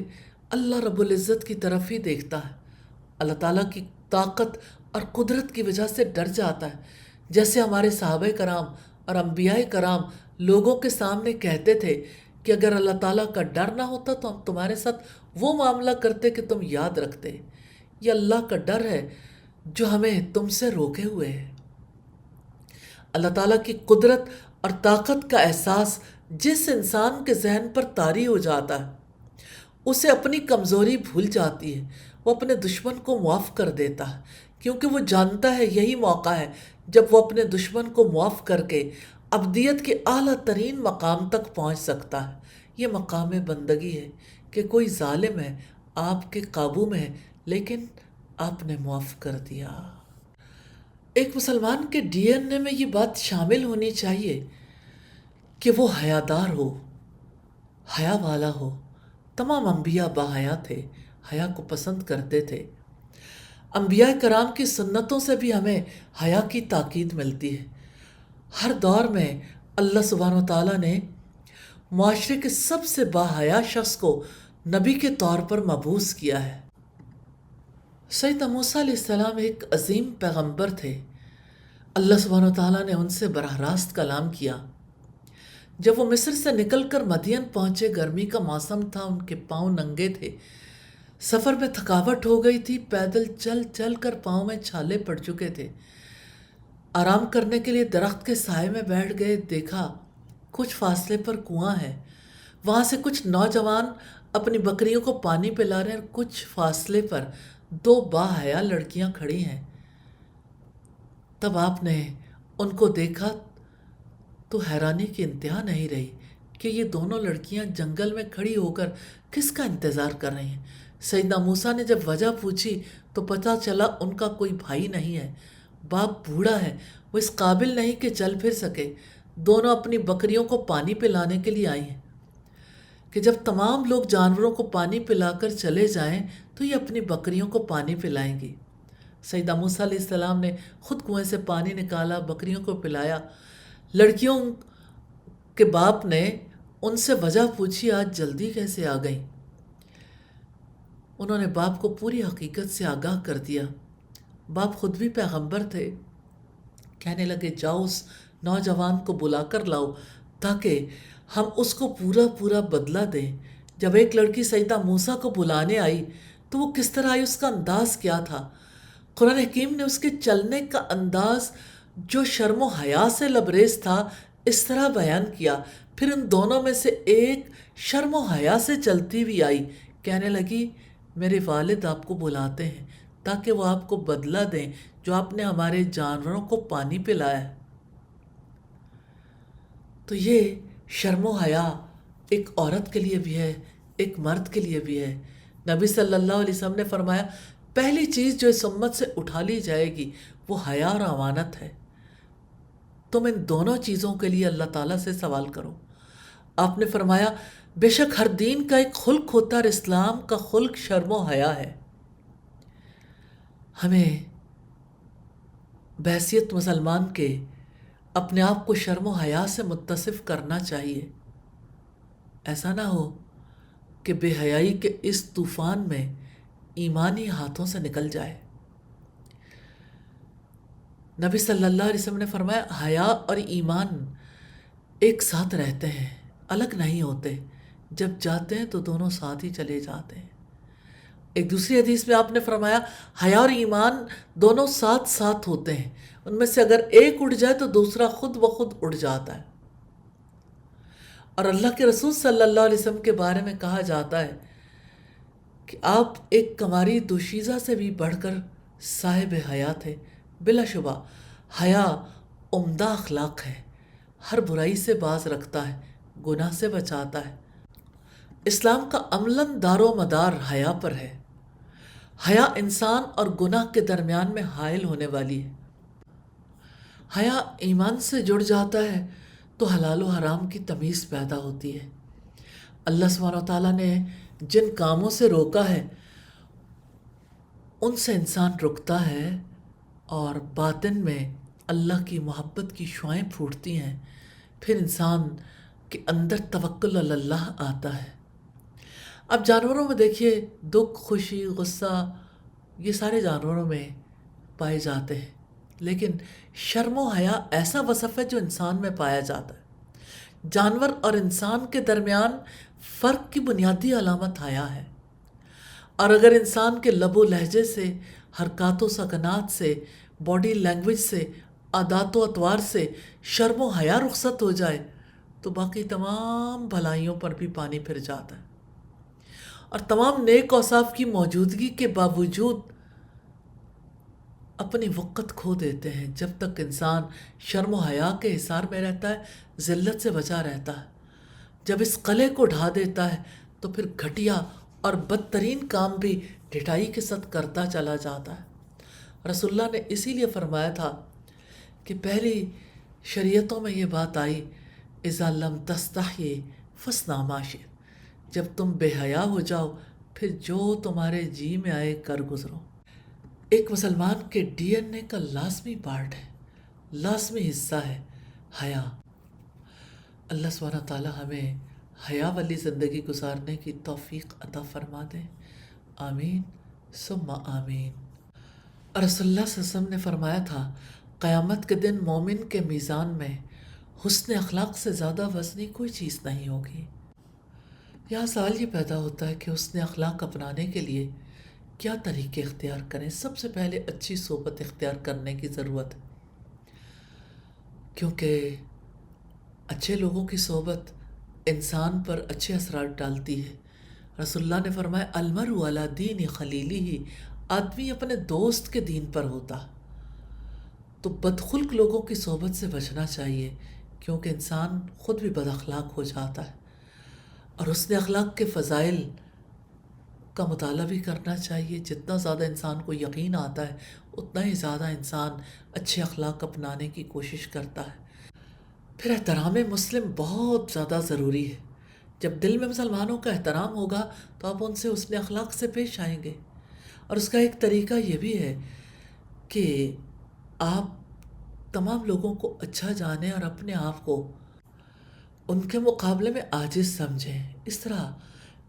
اللہ رب العزت کی طرف ہی دیکھتا ہے، اللہ تعالیٰ کی طاقت اور قدرت کی وجہ سے ڈر جاتا ہے۔ جیسے ہمارے صحابہ کرام اور انبیاء کرام لوگوں کے سامنے کہتے تھے کہ اگر اللہ تعالیٰ کا ڈر نہ ہوتا تو ہم تمہارے ساتھ وہ معاملہ کرتے کہ تم یاد رکھتے۔ یہ اللہ کا ڈر ہے جو ہمیں تم سے روکے ہوئے ہے۔ اللہ تعالیٰ کی قدرت اور طاقت کا احساس جس انسان کے ذہن پر طاری ہو جاتا ہے، اسے اپنی کمزوری بھول جاتی ہے، وہ اپنے دشمن کو معاف کر دیتا ہے، کیونکہ وہ جانتا ہے یہی موقع ہے جب وہ اپنے دشمن کو معاف کر کے ابدیت کے اعلیٰ ترین مقام تک پہنچ سکتا ہے۔ یہ مقام بندگی ہے کہ کوئی ظالم ہے، آپ کے قابو میں ہے، لیکن آپ نے معاف کر دیا۔ ایک مسلمان کے ڈی این اے میں یہ بات شامل ہونی چاہیے کہ وہ حیادار ہو، حیا والا ہو۔ تمام انبیاء باحیا تھے، حیا کو پسند کرتے تھے۔ انبیاء کرام کی سنتوں سے بھی ہمیں حیا کی تاکید ملتی ہے۔ ہر دور میں اللہ سبحانہ و تعالیٰ نے معاشرے کے سب سے باحیا شخص کو نبی کے طور پر مبعوث کیا ہے۔ سیدنا موسیٰ علیہ السلام ایک عظیم پیغمبر تھے۔ اللہ سبحانہ و تعالیٰ نے ان سے براہ راست کلام کیا۔ جب وہ مصر سے نکل کر مدین پہنچے، گرمی کا موسم تھا، ان کے پاؤں ننگے تھے، سفر میں تھکاوٹ ہو گئی تھی، پیدل چل چل کر پاؤں میں چھالے پڑ چکے تھے۔ آرام کرنے کے لیے درخت کے سائے میں بیٹھ گئے، دیکھا کچھ فاصلے پر کنواں ہے، وہاں سے کچھ نوجوان اپنی بکریوں کو پانی پلا رہے ہیں، اور کچھ فاصلے پر دو باحیا لڑکیاں کھڑی ہیں۔ تب آپ نے ان کو دیکھا تو حیرانی کی انتہا نہیں رہی کہ یہ دونوں لڑکیاں جنگل میں کھڑی ہو کر کس کا انتظار کر رہی ہیں۔ سیدنا موسیٰ نے جب وجہ پوچھی تو پتہ چلا ان کا کوئی بھائی نہیں ہے، باپ بوڑھا ہے، وہ اس قابل نہیں کہ چل پھر سکے۔ دونوں اپنی بکریوں کو پانی پلانے کے لیے آئی ہیں کہ جب تمام لوگ جانوروں کو پانی پلا کر چلے جائیں تو یہ اپنی بکریوں کو پانی پلائیں گی۔ سیدنا موسیٰ علیہ السلام نے خود کنویں سے پانی نکالا، بکریوں کو پلایا۔ لڑکیوں کے باپ نے ان سے وجہ پوچھی آج جلدی کیسے آ گئیں۔ انہوں نے باپ کو پوری حقیقت سے آگاہ کر دیا۔ باپ خود بھی پیغمبر تھے، کہنے لگے جاؤ اس نوجوان کو بلا کر لاؤ تاکہ ہم اس کو پورا بدلہ دیں۔ جب ایک لڑکی سیدہ موسیٰ کو بلانے آئی تو وہ کس طرح آئی، اس کا انداز کیا تھا۔ قرآن حکیم نے اس کے چلنے کا انداز جو شرم و حیا سے لبریز تھا اس طرح بیان کیا۔ پھر ان دونوں میں سے ایک شرم و حیا سے چلتی ہوئی آئی، کہنے لگی میرے والد آپ کو بلاتے ہیں تاکہ وہ آپ کو بدلہ دیں جو آپ نے ہمارے جانوروں کو پانی پلایا ہے۔ تو یہ شرم و حیا ایک عورت کے لیے بھی ہے، ایک مرد کے لیے بھی ہے۔ نبی صلی اللہ علیہ وسلم نے فرمایا پہلی چیز جو اس امت سے اٹھا لی جائے گی وہ حیا اور امانت ہے۔ تم ان دونوں چیزوں کے لیے اللہ تعالیٰ سے سوال کرو۔ آپ نے فرمایا بے شک ہر دین کا ایک خلق ہوتا ہے اور اسلام کا خلق شرم و حیا ہے۔ ہمیں بحیثیت مسلمان کے اپنے آپ کو شرم و حیا سے متصف کرنا چاہیے۔ ایسا نہ ہو کہ بے حیائی کے اس طوفان میں ایمانی ہاتھوں سے نکل جائے۔ نبی صلی اللہ علیہ وسلم نے فرمایا حیا اور ایمان ایک ساتھ رہتے ہیں، الگ نہیں ہوتے، جب جاتے ہیں تو دونوں ساتھ ہی چلے جاتے ہیں۔ ایک دوسری حدیث میں آپ نے فرمایا حیا اور ایمان دونوں ساتھ ساتھ ہوتے ہیں، ان میں سے اگر ایک اڑ جائے تو دوسرا خود بخود اڑ جاتا ہے۔ اور اللہ کے رسول صلی اللہ علیہ وسلم کے بارے میں کہا جاتا ہے کہ آپ ایک کماری دوشیزہ سے بھی بڑھ کر صاحب حیا تھے۔ بلا شبہ حیا عمدہ اخلاق ہے، ہر برائی سے باز رکھتا ہے، گناہ سے بچاتا ہے۔ اسلام کا عملاً دار و مدار حیا پر ہے۔ حیا انسان اور گناہ کے درمیان میں حائل ہونے والی ہے۔ حیا ایمان سے جڑ جاتا ہے تو حلال و حرام کی تمیز پیدا ہوتی ہے۔ اللہ سبحانہ و تعالیٰ نے جن کاموں سے روکا ہے ان سے انسان رکتا ہے اور باطن میں اللہ کی محبت کی شعائیں پھوٹتی ہیں، پھر انسان کے اندر توکل علی اللہ آتا ہے۔ اب جانوروں میں دیکھیے دکھ، خوشی، غصہ یہ سارے جانوروں میں پائے جاتے ہیں، لیکن شرم و حیا ایسا وصف ہے جو انسان میں پایا جاتا ہے۔ جانور اور انسان کے درمیان فرق کی بنیادی علامت حیا ہے، اور اگر انسان کے لب و لہجے سے، حرکات و سکنات سے، باڈی لینگویج سے، عادات و اطوار سے شرم و حیا رخصت ہو جائے تو باقی تمام بھلائیوں پر بھی پانی پھر جاتا ہے، اور تمام نیک اوصاف کی موجودگی کے باوجود اپنی وقت کھو دیتے ہیں۔ جب تک انسان شرم و حیا کے حصار میں رہتا ہے ذلت سے بچا رہتا ہے، جب اس قلعے کو ڈھا دیتا ہے تو پھر گھٹیا اور بدترین کام بھی ڈھٹائی کے ساتھ کرتا چلا جاتا ہے۔ رسول اللہ نے اسی لیے فرمایا تھا کہ پہلی شریعتوں میں یہ بات آئی اذا لم تستحی فاصنع ما شئت، جب تم بے حیا ہو جاؤ پھر جو تمہارے جی میں آئے کر گزرو۔ ایک مسلمان کے ڈی این اے کا لازمی پارٹ ہے، لازمی حصہ ہے حیا۔ اللہ سبحانہ تعالیٰ ہمیں حیا والی زندگی گزارنے کی توفیق عطا فرما دے، آمین ثم آمین۔ رسول اللہ صلی اللہ علیہ وسلم نے فرمایا تھا قیامت کے دن مومن کے میزان میں حسن اخلاق سے زیادہ وزنی کوئی چیز نہیں ہوگی۔ یہاں سوال یہ پیدا ہوتا ہے کہ حسن اخلاق اپنانے کے لیے کیا طریقے اختیار کریں؟ سب سے پہلے اچھی صحبت اختیار کرنے کی ضرورت ہے، کیونکہ اچھے لوگوں کی صحبت انسان پر اچھے اثرات ڈالتی ہے۔ رسول اللہ نے فرمایا المرء علی دین خلیلہ، آدمی اپنے دوست کے دین پر ہوتا۔ تو بدخلق لوگوں کی صحبت سے بچنا چاہیے، کیونکہ انسان خود بھی بد اخلاق ہو جاتا ہے، اور حسن اخلاق کے فضائل کا مطالعہ بھی کرنا چاہیے۔ جتنا زیادہ انسان کو یقین آتا ہے اتنا ہی زیادہ انسان اچھے اخلاق اپنانے کی کوشش کرتا ہے۔ پھر احترام مسلم بہت زیادہ ضروری ہے۔ جب دل میں مسلمانوں کا احترام ہوگا تو آپ ان سے حسن اخلاق سے پیش آئیں گے، اور اس کا ایک طریقہ یہ بھی ہے کہ آپ تمام لوگوں کو اچھا جانیں اور اپنے آپ کو ان کے مقابلے میں عاجز سمجھیں۔ اس طرح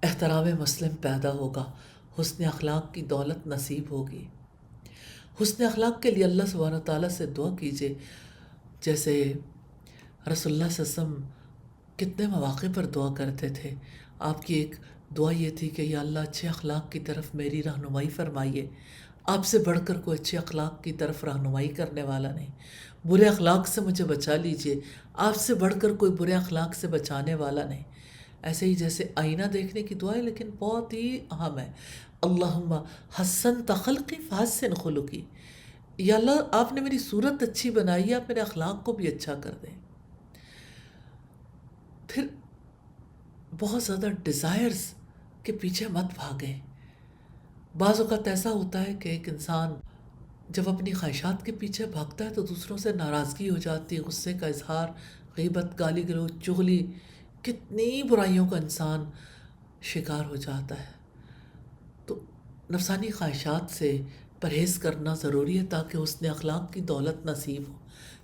احترام مسلم پیدا ہوگا، حسن اخلاق کی دولت نصیب ہوگی۔ حسن اخلاق کے لیے اللہ سبحانہ تعالیٰ سے دعا کیجیے، جیسے رسول اللہ صلی اللہ علیہ وسلم کتنے مواقع پر دعا کرتے تھے۔ آپ کی ایک دعا یہ تھی کہ یا اللہ اچھے اخلاق کی طرف میری رہنمائی فرمائیے، آپ سے بڑھ کر کوئی اچھے اخلاق کی طرف رہنمائی کرنے والا نہیں، برے اخلاق سے مجھے بچا لیجئے، آپ سے بڑھ کر کوئی برے اخلاق سے بچانے والا نہیں۔ ایسے ہی جیسے آئینہ دیکھنے کی دعا ہے لیکن بہت ہی اہم ہے، اللہم حسنت خلقی فحسن خلقی، یا اللہ آپ نے میری صورت اچھی بنائی ہے، آپ میرے اخلاق کو بھی اچھا کر دیں۔ پھر بہت زیادہ ڈیزائرز کے پیچھے مت بھاگیں۔ بعض اوقات ایسا ہوتا ہے کہ ایک انسان جب اپنی خواہشات کے پیچھے بھاگتا ہے تو دوسروں سے ناراضگی ہو جاتی ہے، غصے کا اظہار، غیبت، گالی گلوچ، چغلی، کتنی برائیوں کا انسان شکار ہو جاتا ہے۔ تو نفسانی خواہشات سے پرہیز کرنا ضروری ہے تاکہ حسن اخلاق کی دولت نصیب ہو۔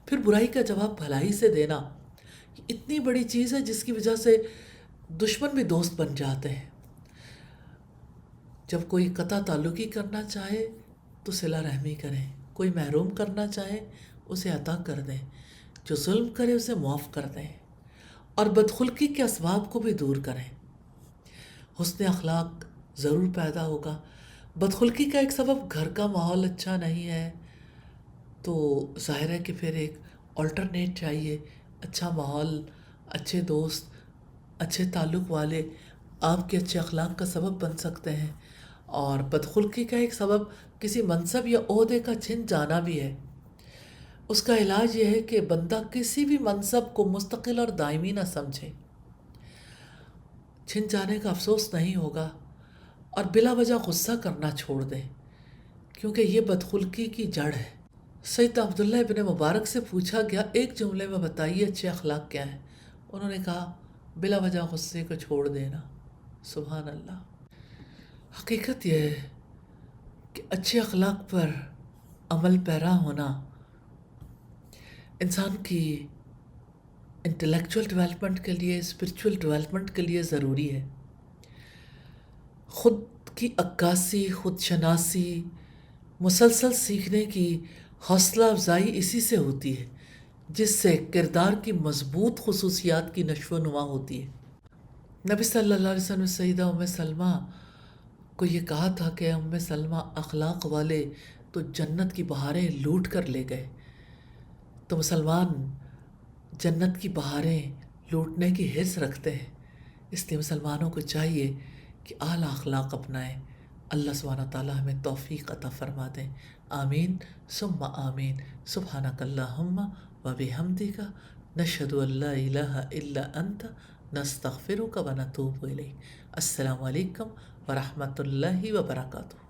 پھر برائی کا جواب بھلائی سے دینا، یہ اتنی بڑی چیز ہے جس کی وجہ سے دشمن بھی دوست بن جاتے ہیں۔ جب کوئی قطع تعلقی کرنا چاہے تو صلہ رحمی کریں، کوئی محروم کرنا چاہے اسے عطا کر دیں، جو ظلم کرے اسے معاف کر دیں، اور بدخلقی کے اسباب کو بھی دور کریں۔ حسن اخلاق ضرور پیدا ہوگا۔ بدخلقی کا ایک سبب گھر کا ماحول اچھا نہیں ہے تو ظاہر ہے کہ پھر ایک آلٹرنیٹ چاہیے، اچھا ماحول، اچھے دوست، اچھے تعلق والے آپ کے اچھے اخلاق کا سبب بن سکتے ہیں۔ اور بدخلقی کا ایک سبب کسی منصب یا عہدے کا چھن جانا بھی ہے۔ اس کا علاج یہ ہے کہ بندہ کسی بھی منصب کو مستقل اور دائمی نہ سمجھے، چھن جانے کا افسوس نہیں ہوگا، اور بلا وجہ غصہ کرنا چھوڑ دیں کیونکہ یہ بدخلقی کی جڑ ہے۔ سیدنا عبداللہ ابن مبارک سے پوچھا گیا ایک جملے میں بتائیے اچھے اخلاق کیا ہیں؟ انہوں نے کہا بلا وجہ غصے کو چھوڑ دینا۔ سبحان اللہ۔ حقیقت یہ ہے کہ اچھے اخلاق پر عمل پیرا ہونا انسان کی انٹلیکچول ڈیولپمنٹ کے لیے، اسپرچول ڈیولپمنٹ کے لیے ضروری ہے۔ خود کی عکاسی، خود شناسی، مسلسل سیکھنے کی حوصلہ افزائی اسی سے ہوتی ہے جس سے کردار کی مضبوط خصوصیات کی نشو و نما ہوتی ہے۔ نبی صلی اللہ علیہ وسلم نے سیدہ ام سلمہ کو یہ کہا تھا کہ ام سلمہ اخلاق والے تو جنت کی بہاریں لوٹ کر لے گئے۔ تو مسلمان جنت کی بہاریں لوٹنے کی حرص رکھتے ہیں، اس لیے مسلمانوں کو چاہیے کہ اعلیٰ اخلاق اپنائیں۔ اللہ سبحانہ تعالیٰ ہمیں توفیق عطا فرما دیں۔ آمین ثم آمین۔ سبحانک اللہم و بحمدک نشہد ان لا الہ الا انت نستغفرک و نتوب الیک۔ السلام علیکم ورحمۃ اللہ وبرکاتہ۔